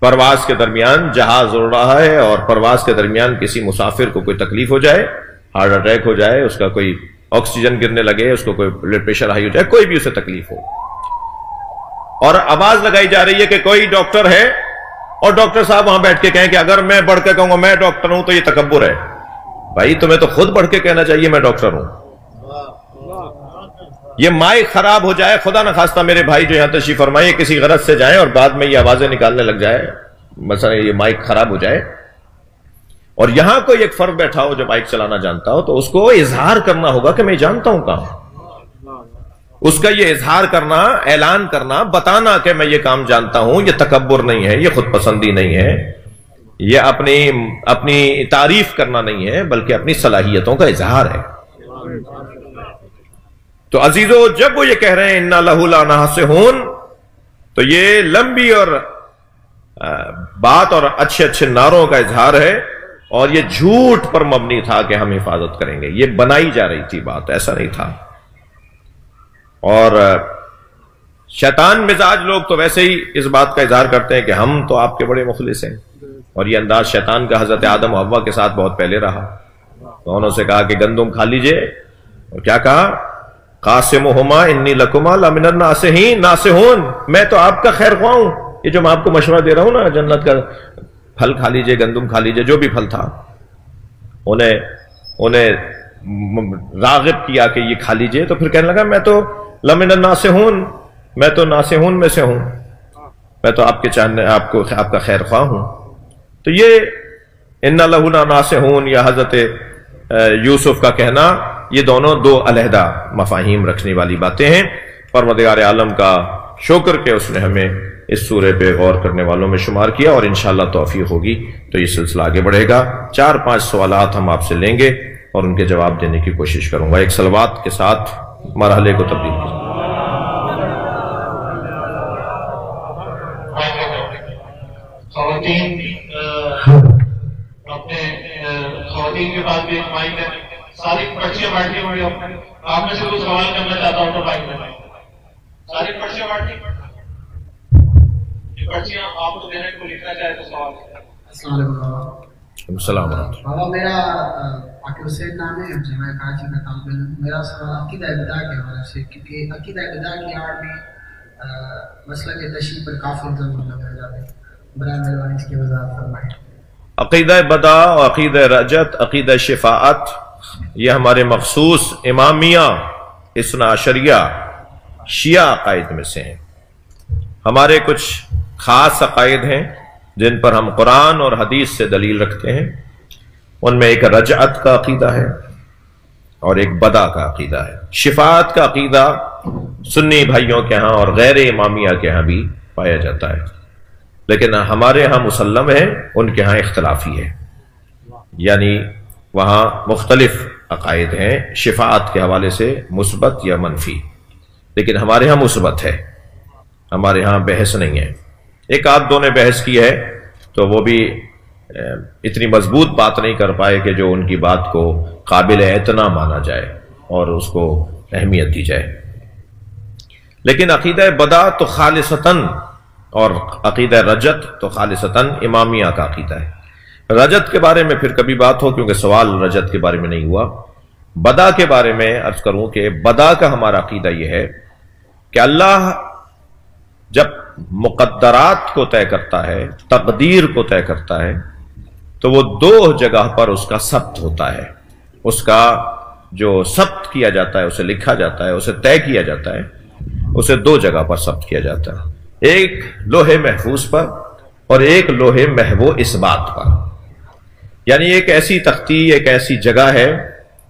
پرواز کے درمیان جہاز اڑ رہا ہے اور پرواز کے درمیان کسی مسافر کو کوئی تکلیف ہو جائے، ہارٹ اٹیک ہو جائے، اس کا کوئی آکسیجن گرنے لگے، اس کو کوئی بلڈ پریشر ہائی ہو جائے، کوئی بھی اسے تکلیف ہو، اور آواز لگائی جا رہی ہے کہ کوئی ڈاکٹر ہے، اور ڈاکٹر صاحب وہاں بیٹھ کے کہیں کہ اگر میں بڑھ کے کہوں گا میں ڈاکٹر ہوں تو یہ تکبر ہے. بھائی تمہیں تو خود بڑھ کے کہنا چاہیے میں ڈاکٹر ہوں. یہ مائک خراب ہو جائے، خدا نہ خواستہ میرے بھائی جو یہاں تشریف فرمائے کسی غرض سے جائیں اور بعد میں یہ آوازیں نکالنے لگ جائے، مثلا یہ مائک خراب ہو جائے، اور یہاں کوئی ایک فرد بیٹھا ہو جو مائک چلانا جانتا ہو، تو اس کو اظہار کرنا ہوگا کہ میں جانتا ہوں کام. اس کا یہ اظہار کرنا، اعلان کرنا، بتانا کہ میں یہ کام جانتا ہوں، یہ تکبر نہیں ہے، یہ خود پسندی نہیں ہے، یہ اپنی تعریف کرنا نہیں ہے، بلکہ اپنی صلاحیتوں کا اظہار ہے. تو عزیزو جب وہ یہ کہہ رہے ہیں اِنَّا لَهُ لَنَاصِحُونَ، تو یہ لمبی اور بات اور اچھے اچھے نعروں کا اظہار ہے، اور یہ جھوٹ پر مبنی تھا کہ ہم حفاظت کریں گے. یہ بنائی جا رہی تھی بات، ایسا نہیں تھا. اور شیطان مزاج لوگ تو ویسے ہی اس بات کا اظہار کرتے ہیں کہ ہم تو آپ کے بڑے مخلص ہیں، اور یہ انداز شیطان کا حضرت آدم و حوا کے ساتھ بہت پہلے رہا. تو انہوں سے کہا کہ گندم کھا لیجئے، اور کیا کہا؟ قاسمہما انی لکما لمن الناصحین ناصحون، میں تو آپ کا خیر خواہ ہوں. یہ جو میں آپ کو مشورہ دے رہا ہوں نا، جنت کا پھل کھا لیجئے، گندم کھا لیجئے، جو بھی پھل تھا، انہیں راغب کیا کہ یہ کھا لیجئے. تو پھر کہنے لگا میں تو لمن الناصحون، میں تو ناصحون میں سے ہوں، میں تو آپ کے چاہنے آپ کا خیر خواہ ہوں. تو یہ اِنَّ لَهُ لَنَاصِحُونَ یا حضرت یوسف کا کہنا، یہ دونوں دو علیحدہ مفاہیم رکھنے والی باتیں ہیں. پروردگار عالم کا شکر کہ اس نے ہمیں اس سورے پہ غور کرنے والوں میں شمار کیا، اور انشاءاللہ توفیق ہوگی تو یہ سلسلہ آگے بڑھے گا. 4-5 سوالات ہم آپ سے لیں گے اور ان کے جواب دینے کی کوشش کروں گا. ایک صلوات کے ساتھ مرحلے کو تبدیل کیا. خواتین کے پاس بھی ایک مائک ہے، ساری پرچیاں بانٹی ہوئی، آپ میں سے کوئی سوال کرنا چاہتا ہوں تو مائک میں ساری پرچیاں بانٹی، یہ پرچیاں آپ کو دینے کو لکھنا چاہے تو سوال. السلام علیکم. السلام علیکم. بابا میرا عاقب حسین نام ہے، میں کراچی کا طالب علم. میرا سوال عقیدہ بدعہ کے حوالے سے، کیونکہ عقیدہ بدعہ کی آڑ میں مسلک تشیع پر کافی الزام لگائے جاتے ہیں، برائے مہربانی اس کی وضاحت فرمائیں. عقیدہ بدع اور عقیدہ رجت، عقیدہ شفاعت، یہ ہمارے مخصوص امامیہ اثنا عشریہ شیعہ عقائد میں سے ہیں. ہمارے کچھ خاص عقائد ہیں جن پر ہم قرآن اور حدیث سے دلیل رکھتے ہیں. ان میں ایک رجعت کا عقیدہ ہے اور ایک بدع کا عقیدہ ہے. شفاعت کا عقیدہ سنی بھائیوں کے ہاں اور غیر امامیہ کے ہاں بھی پایا جاتا ہے، لیکن ہمارے ہاں مسلم ہے، ان کے ہاں اختلافی ہے. یعنی وہاں مختلف عقائد ہیں شفاعت کے حوالے سے، مثبت یا منفی، لیکن ہمارے ہاں مثبت ہے، ہمارے ہاں بحث نہیں ہے. ایک آدھ دو نے بحث کی ہے تو وہ بھی اتنی مضبوط بات نہیں کر پائے کہ جو ان کی بات کو قابل اعتنا مانا جائے اور اس کو اہمیت دی جائے. لیکن عقیدہ بدع تو خالصتاً اور عقیدہ رجت تو خالصتاً امامیہ کا عقیدہ ہے. رجت کے بارے میں پھر کبھی بات ہو، کیونکہ سوال رجت کے بارے میں نہیں ہوا. بدع کے بارے میں عرض کروں کہ بدع کا ہمارا عقیدہ یہ ہے کہ اللہ جب مقدرات کو طے کرتا ہے، تقدیر کو طے کرتا ہے، تو وہ دو جگہ پر اس کا ثبت ہوتا ہے، اس کا جو ثبت کیا جاتا ہے، اسے لکھا جاتا ہے، اسے طے کیا جاتا ہے، اسے دو جگہ پر ثبت کیا جاتا ہے، ایک لوح محفوظ پر اور ایک لوح محو اثبات پر۔ یعنی ایک ایسی تختی، ایک ایسی جگہ ہے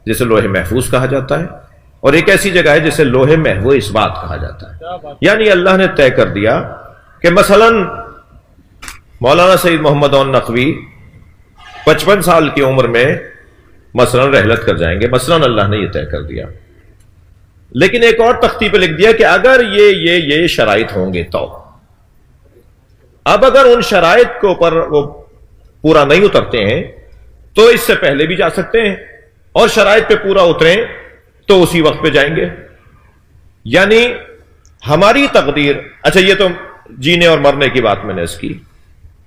جسے لوح محفوظ کہا جاتا ہے، اور ایک ایسی جگہ ہے جسے لوح محو اثبات کہا جاتا ہے۔ یعنی اللہ نے طے کر دیا کہ مثلا مولانا سید محمد عون نقوی 55 سال کی عمر میں مثلا رحلت کر جائیں گے، مثلا اللہ نے یہ طے کر دیا، لیکن ایک اور تختی پہ لکھ دیا کہ اگر یہ شرائط ہوں گے تو اب اگر ان شرائط کے اوپر وہ پورا نہیں اترتے ہیں تو اس سے پہلے بھی جا سکتے ہیں، اور شرائط پہ پورا اتریں تو اسی وقت پہ جائیں گے۔ یعنی ہماری تقدیر، اچھا یہ تو جینے اور مرنے کی بات میں نے اس کی،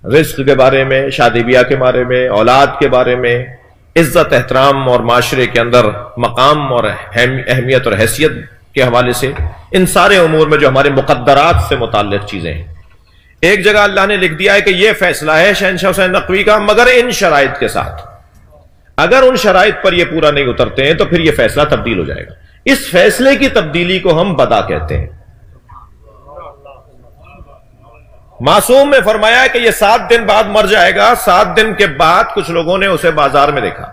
رزق کے بارے میں، شادی بیاہ کے بارے میں، اولاد کے بارے میں، عزت احترام اور معاشرے کے اندر مقام اور اہمیت اور حیثیت کے حوالے سے، ان سارے امور میں جو ہمارے مقدرات سے متعلق چیزیں ہیں، ایک جگہ اللہ نے لکھ دیا ہے کہ یہ فیصلہ ہے شہنشاہ حسین نقوی کا، مگر ان شرائط کے ساتھ، اگر ان شرائط پر یہ پورا نہیں اترتے ہیں تو پھر یہ فیصلہ تبدیل ہو جائے گا۔ اس فیصلے کی تبدیلی کو ہم بدا کہتے ہیں۔ معصوم میں فرمایا کہ یہ 7 دن بعد مر جائے گا۔ 7 دن کے بعد کچھ لوگوں نے اسے بازار میں دیکھا،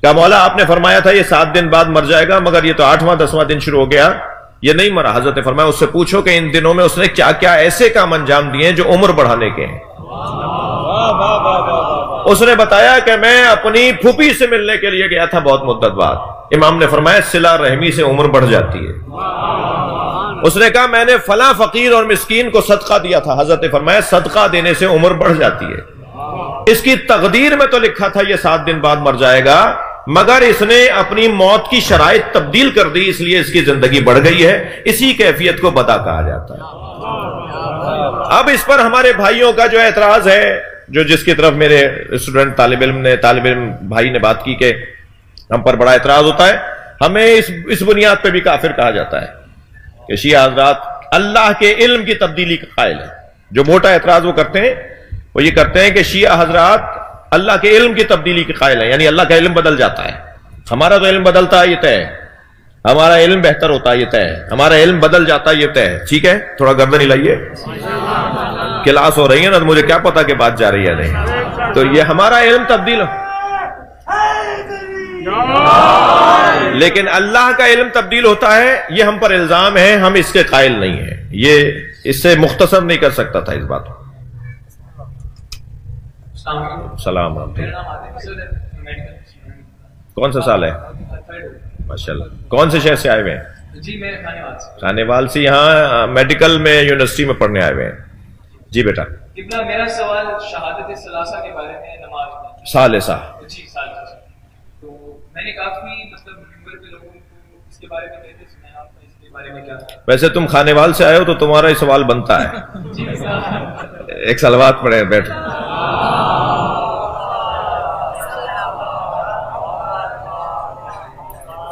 کہا مولا آپ نے فرمایا تھا یہ 7 دن بعد مر جائے گا، مگر یہ تو 8واں 10واں دن شروع ہو گیا، یہ نہیں مرا۔ حضرت نے فرمایا اس سے پوچھو کہ ان دنوں میں اس نے کیا کیا ایسے کام انجام دیے ہیں جو عمر بڑھانے کے ہیں۔ اس نے بتایا کہ میں اپنی پھوپھی سے ملنے کے لیے گیا تھا بہت مدت بعد۔ امام نے فرمایا صلہ رحمی سے عمر بڑھ جاتی ہے۔ اس نے کہا میں نے فلاں فقیر اور مسکین کو صدقہ دیا تھا، حضرت نے فرمایا صدقہ دینے سے عمر بڑھ جاتی ہے۔ اس کی تقدیر میں تو لکھا تھا یہ 7 دن بعد مر جائے گا، مگر اس نے اپنی موت کی شرائط تبدیل کر دی، اس لیے اس کی زندگی بڑھ گئی ہے۔ اسی کیفیت کو بدا کہا جاتا ہے۔ اب اس پر ہمارے بھائیوں کا جو اعتراض ہے، جو جس کی طرف میرے اسٹوڈنٹ طالب علم بھائی نے بات کی کہ ہم پر بڑا اعتراض ہوتا ہے، ہمیں اس بنیاد پہ بھی کافر کہا جاتا ہے کہ شیعہ حضرات اللہ کے علم کی تبدیلی کا قائل ہے۔ جو موٹا اعتراض وہ کرتے ہیں، وہ یہ کرتے ہیں کہ شیعہ حضرات اللہ کے علم کی تبدیلی کے قائل ہیں، یعنی اللہ کا علم بدل جاتا ہے۔ ہمارا تو علم بدلتا ہے یہ طے ہے، ہمارا علم بہتر ہوتا ہے یہ طے ہے، ہمارا علم بدل جاتا ہے یہ طے ہے۔ ٹھیک ہے، تھوڑا گردن ہلائیے، کلاس ہو رہی ہے نا، تو مجھے کیا پتا کہ بات جا رہی ہے نہیں۔ تو یہ ہمارا علم تبدیل ہو، لیکن اللہ کا علم تبدیل ہوتا ہے، یہ ہم پر الزام ہے، ہم اس کے قائل نہیں ہیں۔ یہ اس سے مختصر نہیں کر سکتا تھا اس بات کو۔ سلام کون سا سال ہے؟ ماشاءاللہ۔ کون سے شہر سے آئے ہوئے ہیں؟ جی میں کھانے وال سے، یہاں میڈیکل میں یونیورسٹی میں پڑھنے آئے ہوئے ہیں۔ جی بیٹا۔ میرا سوال شہادت ثلاثہ کے بارے میں، نماز میں ثالثہ۔ جی ثالثہ، تو میں نے کافی مطلب ممبر کے لوگوں کو اس کے بارے میں کہتے سنا، آپ نے اس کے بارے میں کیا؟ ویسے تم کھانے وال سے آئے ہو تو تمہارا یہ سوال بنتا ہے۔ ایک سلوات پڑھے، بیٹھ۔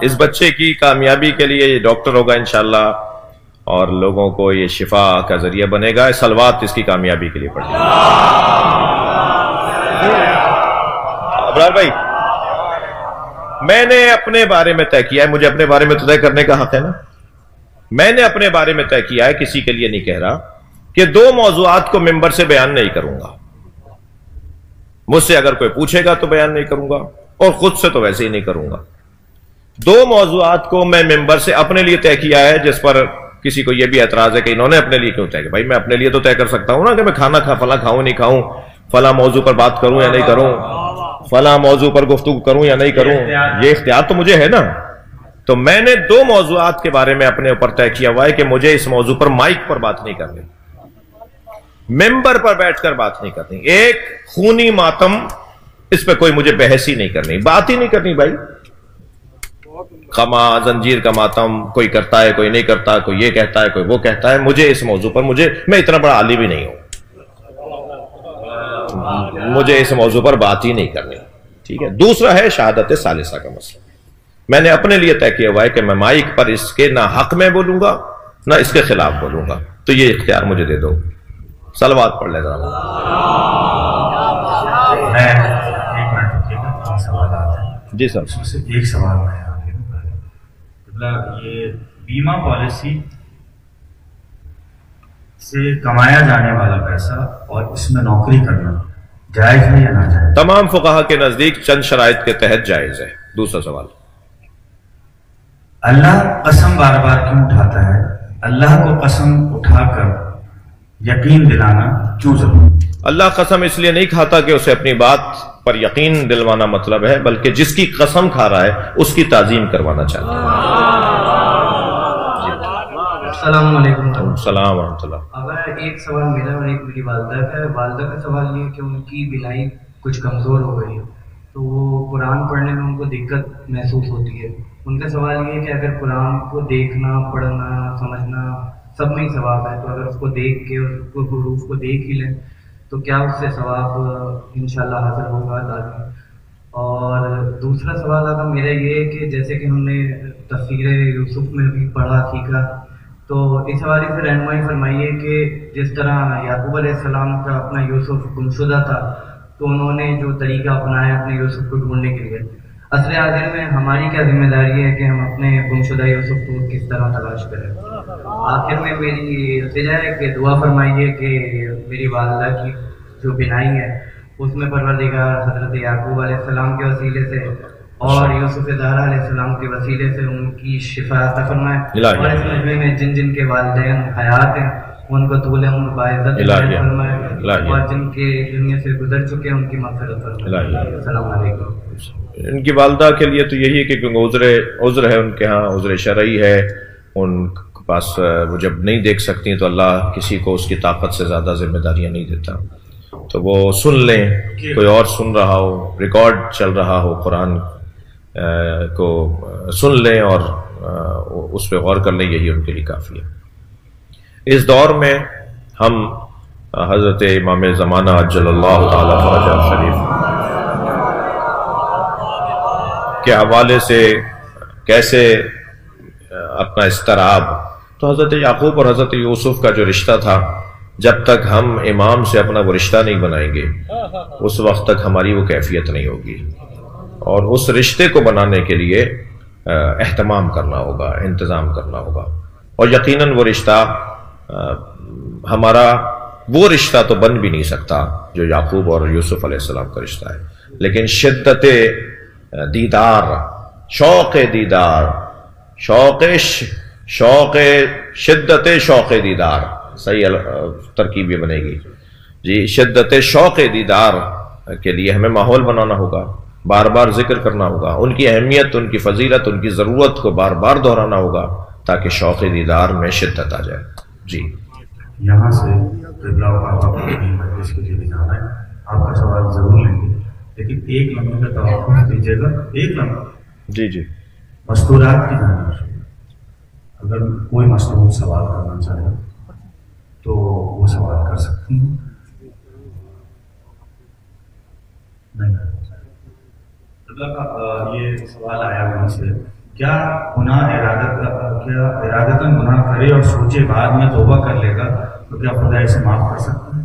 اس بچے کی کامیابی کے لیے یہ ڈاکٹر ہوگا انشاءاللہ، اور لوگوں کو یہ شفا کا ذریعہ بنے گا۔ صلوات اس کی کامیابی کے لیے پڑھیں۔ ابرار بھائی، میں نے اپنے بارے میں طے کیا ہے، مجھے اپنے بارے میں تو طے کرنے کا حق ہے نا۔ میں نے اپنے بارے میں طے کیا ہے، کسی کے لیے نہیں کہہ رہا، کہ 2 موضوعات کو ممبر سے بیان نہیں کروں گا۔ مجھ سے اگر کوئی پوچھے گا تو بیان نہیں کروں گا، اور خود سے تو ویسے ہی نہیں کروں گا۔ 2 موضوعات کو میں ممبر سے اپنے لیے طے کیا ہے، جس پر کسی کو یہ بھی اعتراض ہے کہ انہوں نے اپنے لیے کیوں طے کیا۔ بھائی میں اپنے لیے تو طے کر سکتا ہوں نا کہ میں کھانا فلاں کھاؤں نہیں کھاؤں، فلاں موضوع پر بات کروں یا نہیں کروں، فلاں موضوع پر گفتگو کروں یا نہیں کروں، یہ اختیار تو مجھے ہے نا۔ تو میں نے 2 موضوعات کے بارے میں اپنے اوپر طے کیا ہوا ہے کہ مجھے اس موضوع پر مائک پر بات نہیں کرنی، ممبر پر بیٹھ کر بات نہیں کرنی۔ ایک خونی ماتم، اس پہ کوئی مجھے بحث ہی نہیں کرنی، بات ہی نہیں کرنی۔ بھائی خما زنجیر کا ماتم کوئی کرتا ہے، کوئی نہیں کرتا، کوئی یہ کہتا ہے، کوئی وہ کہتا ہے، مجھے اس موضوع پر میں اتنا بڑا عالم بھی نہیں ہوں، مجھے اس موضوع پر بات ہی نہیں کرنی۔ ٹھیک ہے۔ دوسرا ہے شہادت ثالثہ کا مسئلہ۔ میں نے اپنے لیے طے کیا ہوا ہے کہ میں مائک پر اس کے نہ حق میں بولوں گا نہ اس کے خلاف بولوں گا، تو یہ اختیار مجھے دے دو۔ صلوات پڑھ لے ذرا۔ جی سر. اس میں سے ایک سوال میں آگے مطلب یہ بیمہ پالیسی سے کمایا جانے والا پیسہ اور اس میں نوکری کرنا جائز ہے یا ناجائز؟ تمام فقہا کے نزدیک چند شرائط کے تحت جائز ہے. دوسرا سوال. اللہ قسم بار بار کیوں اٹھاتا ہے؟ اللہ کو قسم اٹھا کر یقین دلانا کیوں ضروری؟ اللہ قسم اس لیے نہیں کھاتا کہ اسے اپنی بات پر یقین دلوانا مطلب ہے، بلکہ جس کی قسم کھا رہا ہے اس کی تعظیم کروانا چاہتا ہے. السلام علیکم. السلام ورحمۃ اللہ. اگر ایک سوال میرا اور ایک میری والدہ کا ہے. والدہ کا سوال یہ ہے کہ ان کی بینائی کچھ کمزور ہو گئی ہے تو وہ قرآن پڑھنے میں ان کو دقت محسوس ہوتی ہے. ان کا سوال یہ ہے کہ اگر قرآن کو دیکھنا، پڑھنا، سمجھنا سب میں ہی ثواب ہے، تو اگر اس کو دیکھ کے اس کو حروف کو دیکھ ہی لیں تو کیا اس سے ثواب انشاءاللہ حاصل ہوگا لازمی؟ اور دوسرا سوال آتا میرا یہ ہے کہ جیسے کہ ہم نے تفسیر یوسف میں بھی پڑھا سیکھا، تو اس حوالے سے رہنمائی فرمائیے کہ جس طرح یعقوب علیہ السلام کا اپنا یوسف گمشدہ تھا تو انہوں نے جو طریقہ اپنایا اپنے یوسف کو ڈھونڈنے کے لیے، عصر حاضر میں ہماری کیا ذمہ داری ہے کہ ہم اپنے گمشدہ یوسف کو کس طرح تلاش کریں؟ آخر میں میری التجا ہے کہ دعا فرمائیے کہ میری والدہ کی جو بینائی ہے اس میں پروردگار حضرت یعقوب علیہ السلام کے وسیلے سے اور یوسف زہرا علیہ السلام کے وسیلے سے ان کی شفا عطا فرمائے، اور اس مجمع میں جن جن کے والدین حیات ہیں ان کو طول عمر باعزت فرمائے، اور جن کے دنیا سے گزر چکے ہیں ان کی مغفرت فرمائے. السلام علیکم. ان کی والدہ کے لیے تو یہی ہے کہ کیونکہ عذر ہے ان کے ہاں، عذر شرعی ہے، ان کے پاس وہ جب نہیں دیکھ سکتی تو اللہ کسی کو اس کی طاقت سے زیادہ ذمہ داریاں نہیں دیتا، تو وہ سن لیں، کوئی اور سن رہا ہو، ریکارڈ چل رہا ہو قرآن کو سن لیں اور اس پہ غور کر لیں، یہی ان کے لیے کافی ہے. اس دور میں ہم حضرت امام زمانہ عجل اللہ تعالی فرجہ شریف کے حوالے سے کیسے اپنا استراب، تو حضرت یعقوب اور حضرت یوسف کا جو رشتہ تھا، جب تک ہم امام سے اپنا وہ رشتہ نہیں بنائیں گے اس وقت تک ہماری وہ کیفیت نہیں ہوگی، اور اس رشتے کو بنانے کے لیے اہتمام کرنا ہوگا، انتظام کرنا ہوگا. اور یقیناً وہ رشتہ ہمارا وہ رشتہ تو بن بھی نہیں سکتا جو یعقوب اور یوسف علیہ السلام کا رشتہ ہے، لیکن شدت دیدار، شوق دیدار، شدت شوق دیدار، صحیح ترکیب یہ بنے گی جی، شدت شوق دیدار کے لیے ہمیں ماحول بنانا ہوگا، بار بار ذکر کرنا ہوگا، ان کی اہمیت، ان کی فضیلت، ان کی ضرورت کو بار بار دہرانا ہوگا تاکہ شوق دیدار میں شدت آ جائے. جی یہاں سے قبلہ مجلس کے لیے بھی جانا ہے، آپ کا سوال ضرور لیں گے لیکن ایک لمحے کا توقف دیجیے گا، ایک لمحہ. جی جی. مستورات کی جانب سے اگر کوئی مستور سوال کرنا چاہے تو وہ سوال کر سکتی ہیں. نہیں یہ سوال آیا وہاں سے، کیا گناہ ارادتاً گناہ کرے اور سوچے بعد میں توبہ کر لے گا تو کیا خدا اسے معاف کر سکتا ہے؟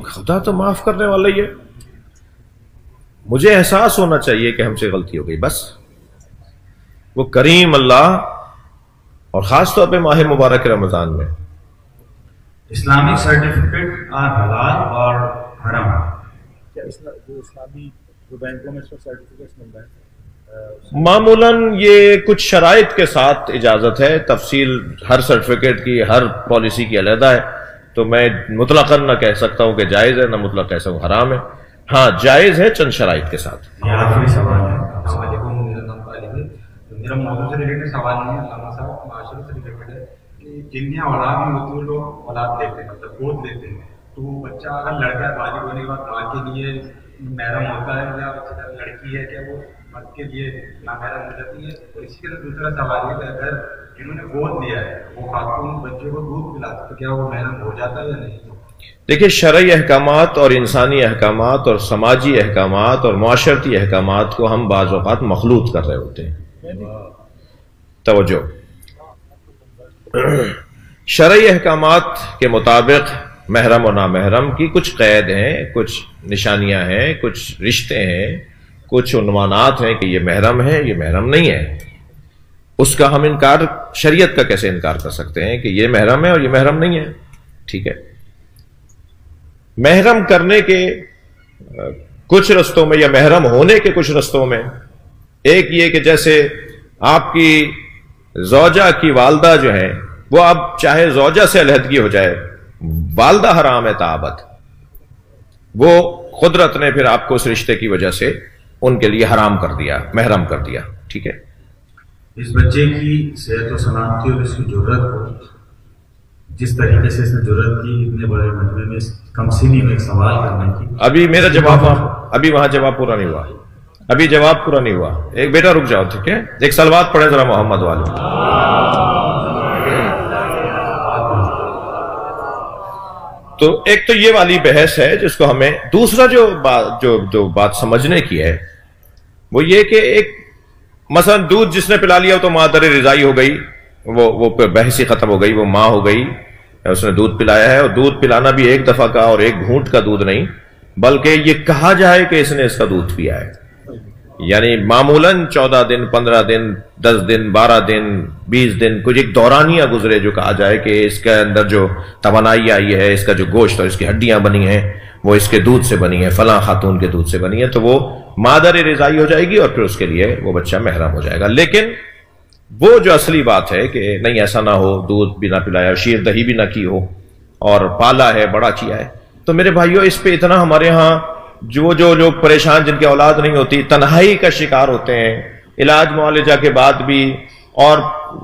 خدا تو معاف کرنے والا ہی ہے. مجھے احساس ہونا چاہیے کہ ہم سے غلطی ہو گئی، بس. وہ کریم اللہ، اور خاص طور پہ ماہ مبارک رمضان میں اسلامک سرٹیفکیٹ حلال اور حرام. اسلامی جو بینکوں میں سرٹیفکیٹ مل رہا ہے معمولاً یہ کچھ شرائط کے ساتھ اجازت ہے، تفصیل ہر سرٹیفکیٹ کی، ہر پالیسی کی علیحدہ ہے، تو میں مطلقاً نہ کہہ سکتا ہوں کہ جائز ہے، نہ مطلق کہہ سکتا ہوں حرام ہے. ہاں جائز ہے چند شرائط کے ساتھ. یہ آخری سوال ہے. السلام علیکم. میرا نام طالب ہے. میرا موضوع سے ریلیٹڈ سوال نہیں ہے، علامہ صاحب معاشرے سے ریلیٹڈ ہے کہ جن یہاں اولاد میں ہوتی ہیں لوگ اولاد لیتے ہیں، مطلب گود لیتے ہیں، تو بچہ اگر لڑکا ہے بالغ ہونے کے بعد ماں کے لیے محرم ہوتا ہے، یا لڑکی ہے کہ وہ مرد کے لیے نامحرم ہو جاتی ہے. اور اسی کے دوسرا سوال یہ کہ اگر جنہوں نے گود لیا ہے وہ خاتون بچے کو دودھ پلاتے تو کیا وہ محرم ہو جاتا ہے یا نہیں؟ دیکھیے، شرعی احکامات اور انسانی احکامات اور سماجی احکامات اور معاشرتی احکامات کو ہم بعض اوقات مخلوط کر رہے ہوتے ہیں. توجہ، شرعی احکامات کے مطابق محرم و نامحرم کی کچھ قید ہیں، کچھ نشانیاں ہیں، کچھ رشتے ہیں، کچھ عنوانات ہیں کہ یہ محرم ہے، یہ محرم نہیں ہے، اس کا ہم انکار شریعت کا کیسے انکار کر سکتے ہیں کہ یہ محرم ہے اور یہ محرم نہیں ہے؟ ٹھیک ہے، محرم کرنے کے کچھ رستوں میں یا محرم ہونے کے کچھ رستوں میں ایک یہ کہ جیسے آپ کی زوجہ کی والدہ جو ہیں وہ اب چاہے زوجہ سے علیحدگی ہو جائے، والدہ حرام ہے تابت، وہ قدرت نے پھر آپ کو اس رشتے کی وجہ سے ان کے لیے حرام کر دیا، محرم کر دیا. ٹھیک ہے، اس بچے کی صحت و سلامتی اور اس کی ضرورت کو جس طریقے سے اس نے ضرورت کی اتنے بڑے مجمع میں کم سنی میں ایک سوال کرنے کی، ابھی میرا جواب ابھی وہاں جواب پورا نہیں ہوا، ابھی جواب پورا نہیں ہوا. ایک بیٹا رک جاؤ، ٹھیک ہے، ایک صلوات پڑھے ذرا محمد والے. تو ایک تو یہ والی بحث ہے جس کو ہمیں دوسرا جو بات سمجھنے کی ہے وہ یہ کہ ایک مثلا دودھ جس نے پلا لیا تو مادر رضائی ہو گئی، وہ بحث ہی ختم ہو گئی، وہ ماں ہو گئی، اس نے دودھ پلایا ہے. اور دودھ پلانا بھی ایک دفعہ کا اور ایک گھونٹ کا دودھ نہیں، بلکہ یہ کہا جائے کہ اس نے اس کا دودھ پیا ہے، یعنی معمولاً 14 دن 15 دن 10 دن 12 دن 20 دن کچھ ایک دورانیہ گزرے جو کہا جائے کہ اس کے اندر جو توانائی آئی ہے، اس کا جو گوشت اور اس کی ہڈیاں بنی ہیں وہ اس کے دودھ سے بنی ہے، فلاں خاتون کے دودھ سے بنی ہے، تو وہ مادر رضائی ہو جائے گی اور پھر اس کے لیے وہ بچہ محرم ہو جائے گا. لیکن وہ جو اصلی بات ہے کہ نہیں ایسا نہ ہو، دودھ بھی نہ پلایا، شیر دہی بھی نہ کی ہو اور پالا ہے، بڑا کیا ہے، تو میرے بھائیوں اس پہ اتنا ہمارے ہاں جو لوگ پریشان جن کی اولاد نہیں ہوتی، تنہائی کا شکار ہوتے ہیں، علاج معالجہ کے بعد بھی، اور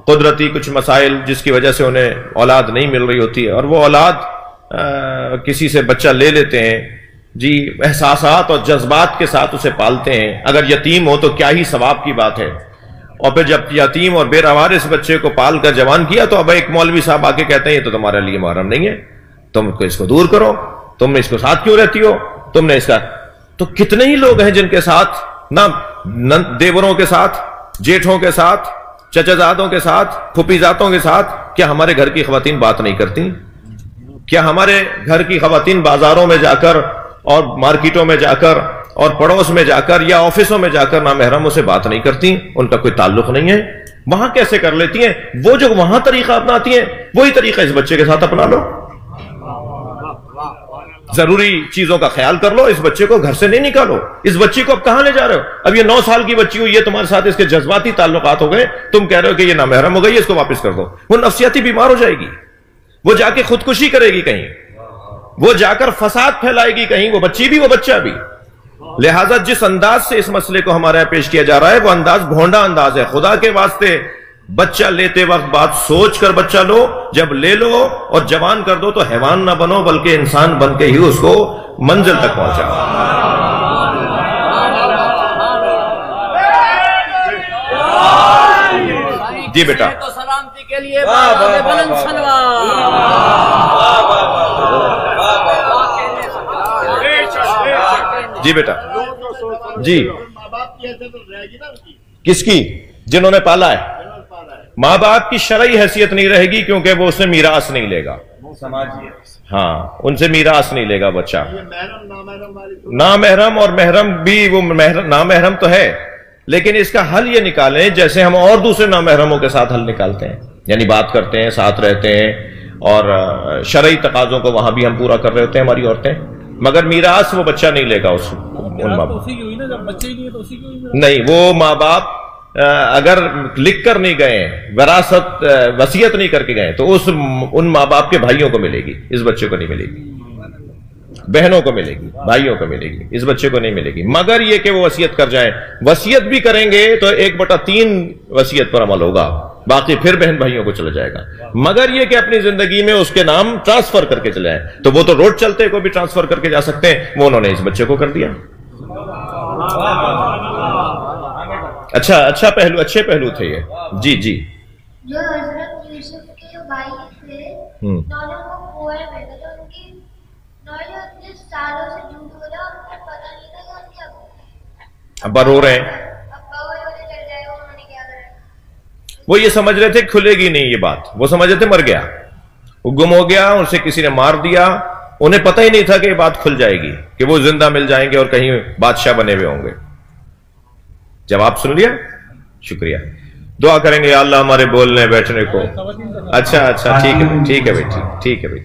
قدرتی کچھ مسائل جس کی وجہ سے انہیں اولاد نہیں مل رہی ہوتی ہے، اور وہ اولاد کسی سے بچہ لے لیتے ہیں، جی احساسات اور جذبات کے ساتھ اسے پالتے ہیں. اگر یتیم ہو تو کیا ہی ثواب کی بات ہے، اور پھر جب یتیم اور بے روارث بچے کو پال کر جوان کیا تو اب ایک مولوی صاحب آ کے کہتے ہیں یہ تو تمہارے لیے محرم نہیں ہے، تم اس کو دور کرو، تم اس کو ساتھ کیوں رہتی ہو، تم نے اس کا. تو کتنے ہی لوگ ہیں جن کے ساتھ نہ دیوروں کے ساتھ، جیٹھوں کے ساتھ، چچا زادوں کے ساتھ، پھوپھی زادوں کے ساتھ، کیا ہمارے گھر کی خواتین بات نہیں کرتی؟ کیا ہمارے گھر کی خواتین بازاروں میں جا کر اور مارکیٹوں میں جا کر اور پڑوس میں جا کر یا آفسوں میں جا کر نامحرموں سے بات نہیں کرتی؟ ان کا کوئی تعلق نہیں ہے، وہاں کیسے کر لیتی ہیں؟ وہ جو وہاں طریقہ اپناتی ہیں وہی طریقہ اس بچے کے ساتھ اپنا لو. ضروری چیزوں کا خیال کر لو، اس بچے کو گھر سے نہیں نکالو. اس بچی کو اب کہاں لے جا رہے ہو؟ اب یہ 9 سال کی بچی ہوئی ہے، تمہارے ساتھ اس کے جذباتی تعلقات ہو گئے، تم کہہ رہے ہو کہ یہ نامحرم ہو گئی، اس کو واپس کر دو. وہ نفسیاتی بیمار ہو جائے گی، وہ جا کے خودکشی کرے گی کہیں، وہ جا کر فساد پھیلائے گی کہیں، وہ بچی بھی وہ بچہ بھی. لہٰذا جس انداز سے اس مسئلے کو ہمارے یہاں پیش کیا جا رہا ہے وہ انداز بھونڈا انداز ہے. خدا کے واسطے بچہ لیتے وقت بات سوچ کر بچہ لو، جب لے لو اور جوان کر دو تو حیوان نہ بنو بلکہ انسان بن کے ہی اس کو منزل تک پہنچاؤ. جی بیٹا، سلامتی کے لیے بلند جی بیٹا، جی کس کی؟ جنہوں نے پالا ہے. ماں باپ کی شرعی حیثیت نہیں رہے گی کیونکہ وہ اسے میراث نہیں لے گا، ہاں ان سے میراث نہیں لے گا بچہ. نامحرم اور محرم بھی، وہ نامحرم تو ہے لیکن اس کا حل یہ نکالیں جیسے ہم اور دوسرے نامحرموں کے ساتھ حل نکالتے ہیں، یعنی بات کرتے ہیں، ساتھ رہتے ہیں، اور شرعی تقاضوں کو وہاں بھی ہم پورا کر رہے ہوتے ہیں ہماری عورتیں، مگر میراث وہ بچہ نہیں لے گا. ان ماں باپ نہیں، وہ ماں باپ اگر لکھ کر نہیں گئے، وراثت وصیت نہیں کر کے گئے تو ان ماں باپ کے بھائیوں کو ملے گی، اس بچے کو نہیں ملے گی. بہنوں کو ملے گی، بھائیوں کو ملے گی، اس بچے کو نہیں ملے گی، مگر یہ کہ وہ وصیت کر جائیں. وصیت بھی کریں گے تو 1/3 وصیت پر عمل ہوگا، باقی پھر بہن بھائیوں کو چلا جائے گا. مگر یہ کہ اپنی زندگی میں اس کے نام ٹرانسفر کر کے چلے جائیں، تو وہ تو روڈ چلتے کو بھی ٹرانسفر کر کے جا سکتے ہیں، وہ انہوں نے اس بچے کو کر دیا. اچھا پہلو، اچھے پہلو تھے یہ. جی جی، جو حضرت یوسف کے جو بھائی تھے، دونوں کو کنویں میں تھے، تو ان کی نوعیت اتنے سالوں سے جھوٹ ہو رہا، ان کو پتہ نہیں تھا کہ کیا ابا رو رہے ہیں، ابا وہ چل جائے گا، انہوں نے کیا کرا. وہ یہ سمجھ رہے تھے کھلے گی نہیں یہ بات، وہ سمجھ رہے تھے مر گیا، وہ گم ہو گیا، ان سے کسی نے مار دیا. انہیں پتہ ہی نہیں تھا کہ یہ بات کھل جائے گی، کہ وہ زندہ مل جائیں گے اور کہیں بادشاہ بنے ہوئے ہوں گے. جواب سن لیا؟ شکریہ. دعا کریں گے یا اللہ ہمارے بولنے بیٹھنے کو. اچھا ٹھیک ہے بھائی، ٹھیک ہے بھائی، ٹھیک ہے بھائی.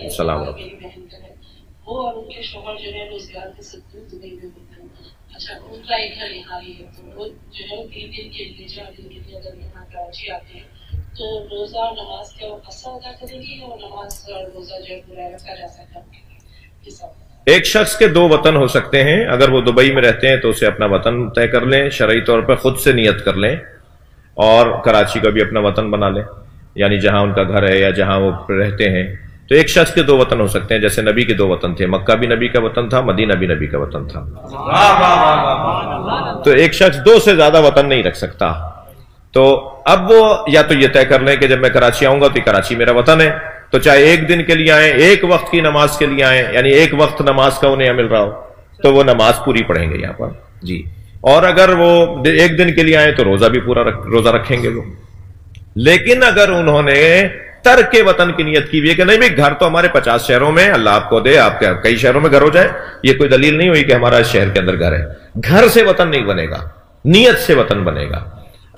السلام علیکم. وہ اور ان کے شوہر جو ہے وہ زیارت سے دبئی میں ہوتے ہیں. اچھا ان کا ایک گھر یہاں ہی ہے، تو وہ جو ہے 3 دن کے لیے 4 دن کے لیے اگر یہاں کراچی آتے ہیں تو روزہ اور نماز کیا وہ قصر ادا کریں گے اور نماز اور روزہ جو ہے پورا رکھا جا سکتا ہے؟ ایک شخص کے 2 وطن ہو سکتے ہیں. اگر وہ دبئی میں رہتے ہیں تو اسے اپنا وطن طے کر لیں، شرعی طور پر خود سے نیت کر لیں، اور کراچی کا بھی اپنا وطن بنا لیں، یعنی جہاں ان کا گھر ہے یا جہاں وہ رہتے ہیں. تو ایک شخص کے 2 وطن ہو سکتے ہیں، جیسے نبی کے 2 وطن تھے، مکہ بھی نبی کا وطن تھا، مدینہ بھی نبی کا وطن تھا. تو ایک شخص 2 سے زیادہ وطن نہیں رکھ سکتا. تو اب وہ یا تو یہ طے کر لیں کہ جب میں کراچی آؤں گا تو کراچی میرا وطن ہے، تو چاہے 1 دن کے لیے آئیں، 1 وقت کی نماز کے لیے آئیں، یعنی 1 وقت نماز کا انہیں مل رہا ہو تو وہ نماز پوری پڑھیں گے یہاں پر جی. اور اگر وہ 1 دن کے لیے آئیں تو روزہ بھی پورا روزہ رکھیں گے وہ. لیکن اگر انہوں نے ترک وطن کی نیت کی ہوئی ہے کہ نہیں بھائی گھر تو ہمارے 50 شہروں میں، اللہ آپ کو دے آپ کے کئی شہروں میں گھر ہو جائے، یہ کوئی دلیل نہیں ہوئی کہ ہمارا اس شہر کے اندر گھر ہے. گھر سے وطن نہیں بنے گا، نیت سے وطن بنے گا.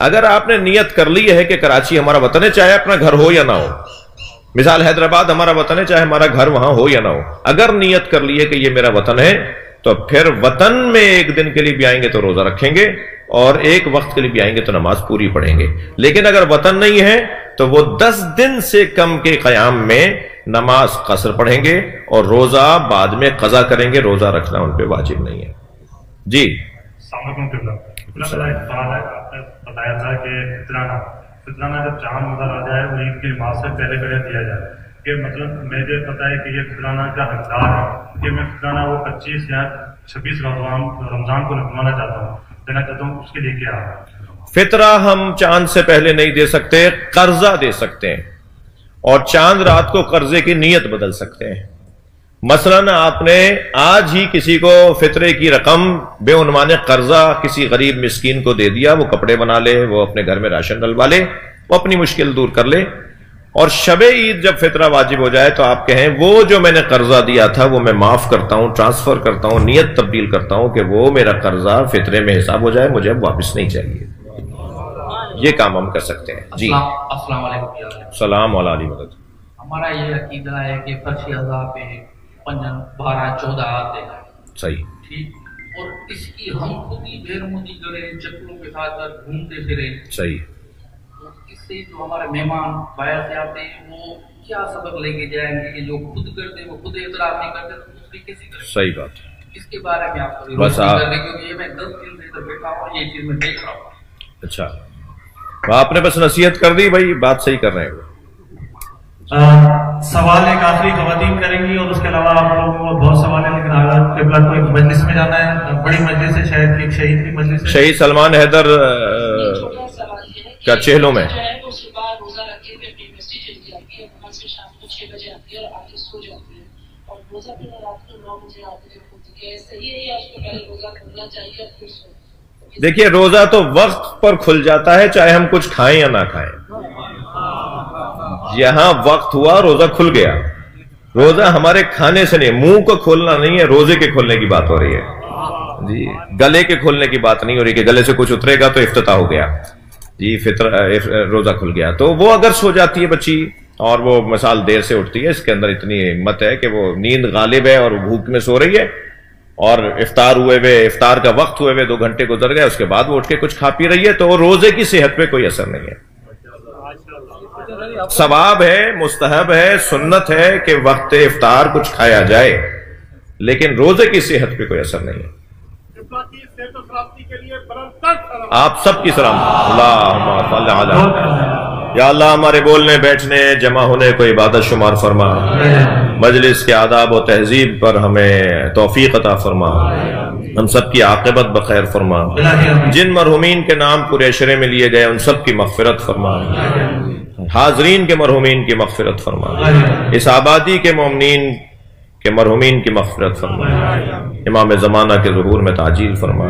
اگر آپ نے نیت کر لی ہے کہ کراچی ہمارا وطن ہے، چاہے اپنا گھر ہو یا نہ ہو، مثال حیدرآباد ہمارا وطن ہے، چاہے ہمارا گھر وہاں ہو یا نہ ہو، اگر نیت کر لی ہے کہ یہ میرا وطن ہے تو پھر وطن میں 1 دن کے لیے بھی آئیں گے تو روزہ رکھیں گے، اور 1 وقت کے لیے بھی آئیں گے تو نماز پوری پڑھیں گے. لیکن اگر وطن نہیں ہے تو وہ 10 دن سے کم کے قیام میں نماز قصر پڑھیں گے اور روزہ بعد میں قضا کریں گے. روزہ رکھنا ان پہ واجب نہیں ہے جی. بتایا تھا کہ فطرانہ جب چاند نظر آ جائے اور عید کی نماز سے پہلے دیا جائے، کہ مطلب مجھے پتا ہے کہ یہ فطرانہ کا حقدار ہے کہ میں فطرانہ وہ 25 یا 26 رمضان کو نکلوانا چاہتا ہوں، دینا چاہتا ہوں، اس کے لیے کیا ہے؟ فطرہ ہم چاند سے پہلے نہیں دے سکتے، قرضہ دے سکتے ہیں، اور چاند رات کو قرضے کی نیت بدل سکتے ہیں. مثلاً آپ نے آج ہی کسی کو فطرے کی رقم بے عنوان قرضہ کسی غریب مسکین کو دے دیا، وہ کپڑے بنا لے، وہ اپنے گھر میں راشن ڈلوا لے، وہ اپنی مشکل دور کر لے، اور شب عید جب فطرہ واجب ہو جائے تو آپ کہیں وہ جو میں نے قرضہ دیا تھا وہ میں معاف کرتا ہوں، ٹرانسفر کرتا ہوں، نیت تبدیل کرتا ہوں کہ وہ میرا قرضہ فطرے میں حساب ہو جائے، مجھے اب واپس نہیں چاہیے. یہ کام ہم کر سکتے ہیں جی. السلام علیکم. السلام علیکم. ہمارا یہ عقیدہ ہے کہ فرش اعضاء پہ 5 12 14 آتے ہیں، صحیح ٹھیک، اور اس کی ہم خود ہی بےرمودی کریں، چکروں کے ساتھ گھومتے پھریں، صحیح. اس سے جو ہمارے مہمان باہر سے آتے ہیں وہ کیا سبق لے کے جائیں گے کہ جو خود کرتے وہ خود اعتراف نہیں کرتے تو دوسری کیسے کریں؟ صحیح بات. اس کے بارے میں آپ کو بس کیونکہ یہ میں 10 دن سے ادھر بیٹھا ہوں، یہ چیز میں دیکھ رہا ہوں. اچھا، آپ نے بس نصیحت کر دی بھائی، بات صحیح کر رہے ہیں. سوال ایک آخری خواتین کریں گی اور اس کے علاوہ آپ لوگوں کو بہت سوال ہے، لیکن قبلہ کو ایک مجلس میں جانا ہے، بڑی مجلس ہے، شاید ایک شہید کی مجلس ہے، شہید سلمان حیدر کا چہلوں میں. دیکھیے روزہ تو وقت پر کھل جاتا ہے چاہے ہم کچھ کھائیں یا نہ کھائیں. یہاں وقت ہوا روزہ کھل گیا. روزہ ہمارے کھانے سے نہیں، منہ کو کھولنا نہیں ہے، روزے کے کھولنے کی بات ہو رہی ہے جی. گلے کے کھولنے کی بات نہیں ہو رہی کہ گلے سے کچھ اترے گا تو افتتاح ہو گیا جی، روزہ کھل گیا. تو وہ اگر سو جاتی ہے بچی اور وہ مثال دیر سے اٹھتی ہے، اس کے اندر اتنی ہمت ہے کہ وہ نیند غالب ہے اور بھوک میں سو رہی ہے، اور افطار کا وقت ہوئے 2 گھنٹے گزر گئے، اس کے بعد وہ اٹھ کے کچھ کھا پی رہی ہے، تو روزے کی صحت پہ کوئی اثر نہیں ہے. ثواب ہے، مستحب ہے، سنت ہے کہ وقت افطار کچھ کھایا جائے، لیکن روزے کی صحت پہ کوئی اثر نہیں ہے. آپ سب کی سلامت. اللہم صل علی. یا اللہ ہمارے بولنے بیٹھنے جمع ہونے کو عبادت شمار فرما، مجلس کے آداب و تہذیب پر ہمیں توفیق عطا فرما، ہم سب کی عاقبت بخیر فرما، جن مرحومین کے نام پورے عشرے میں لیے گئے ان سب کی مغفرت فرما، حاضرین کے مرحومین کی مغفرت فرما، اس آبادی کے مومنین کے مرحومین کی مغفرت فرما، امام زمانہ کے ظہور میں تعجیل فرما.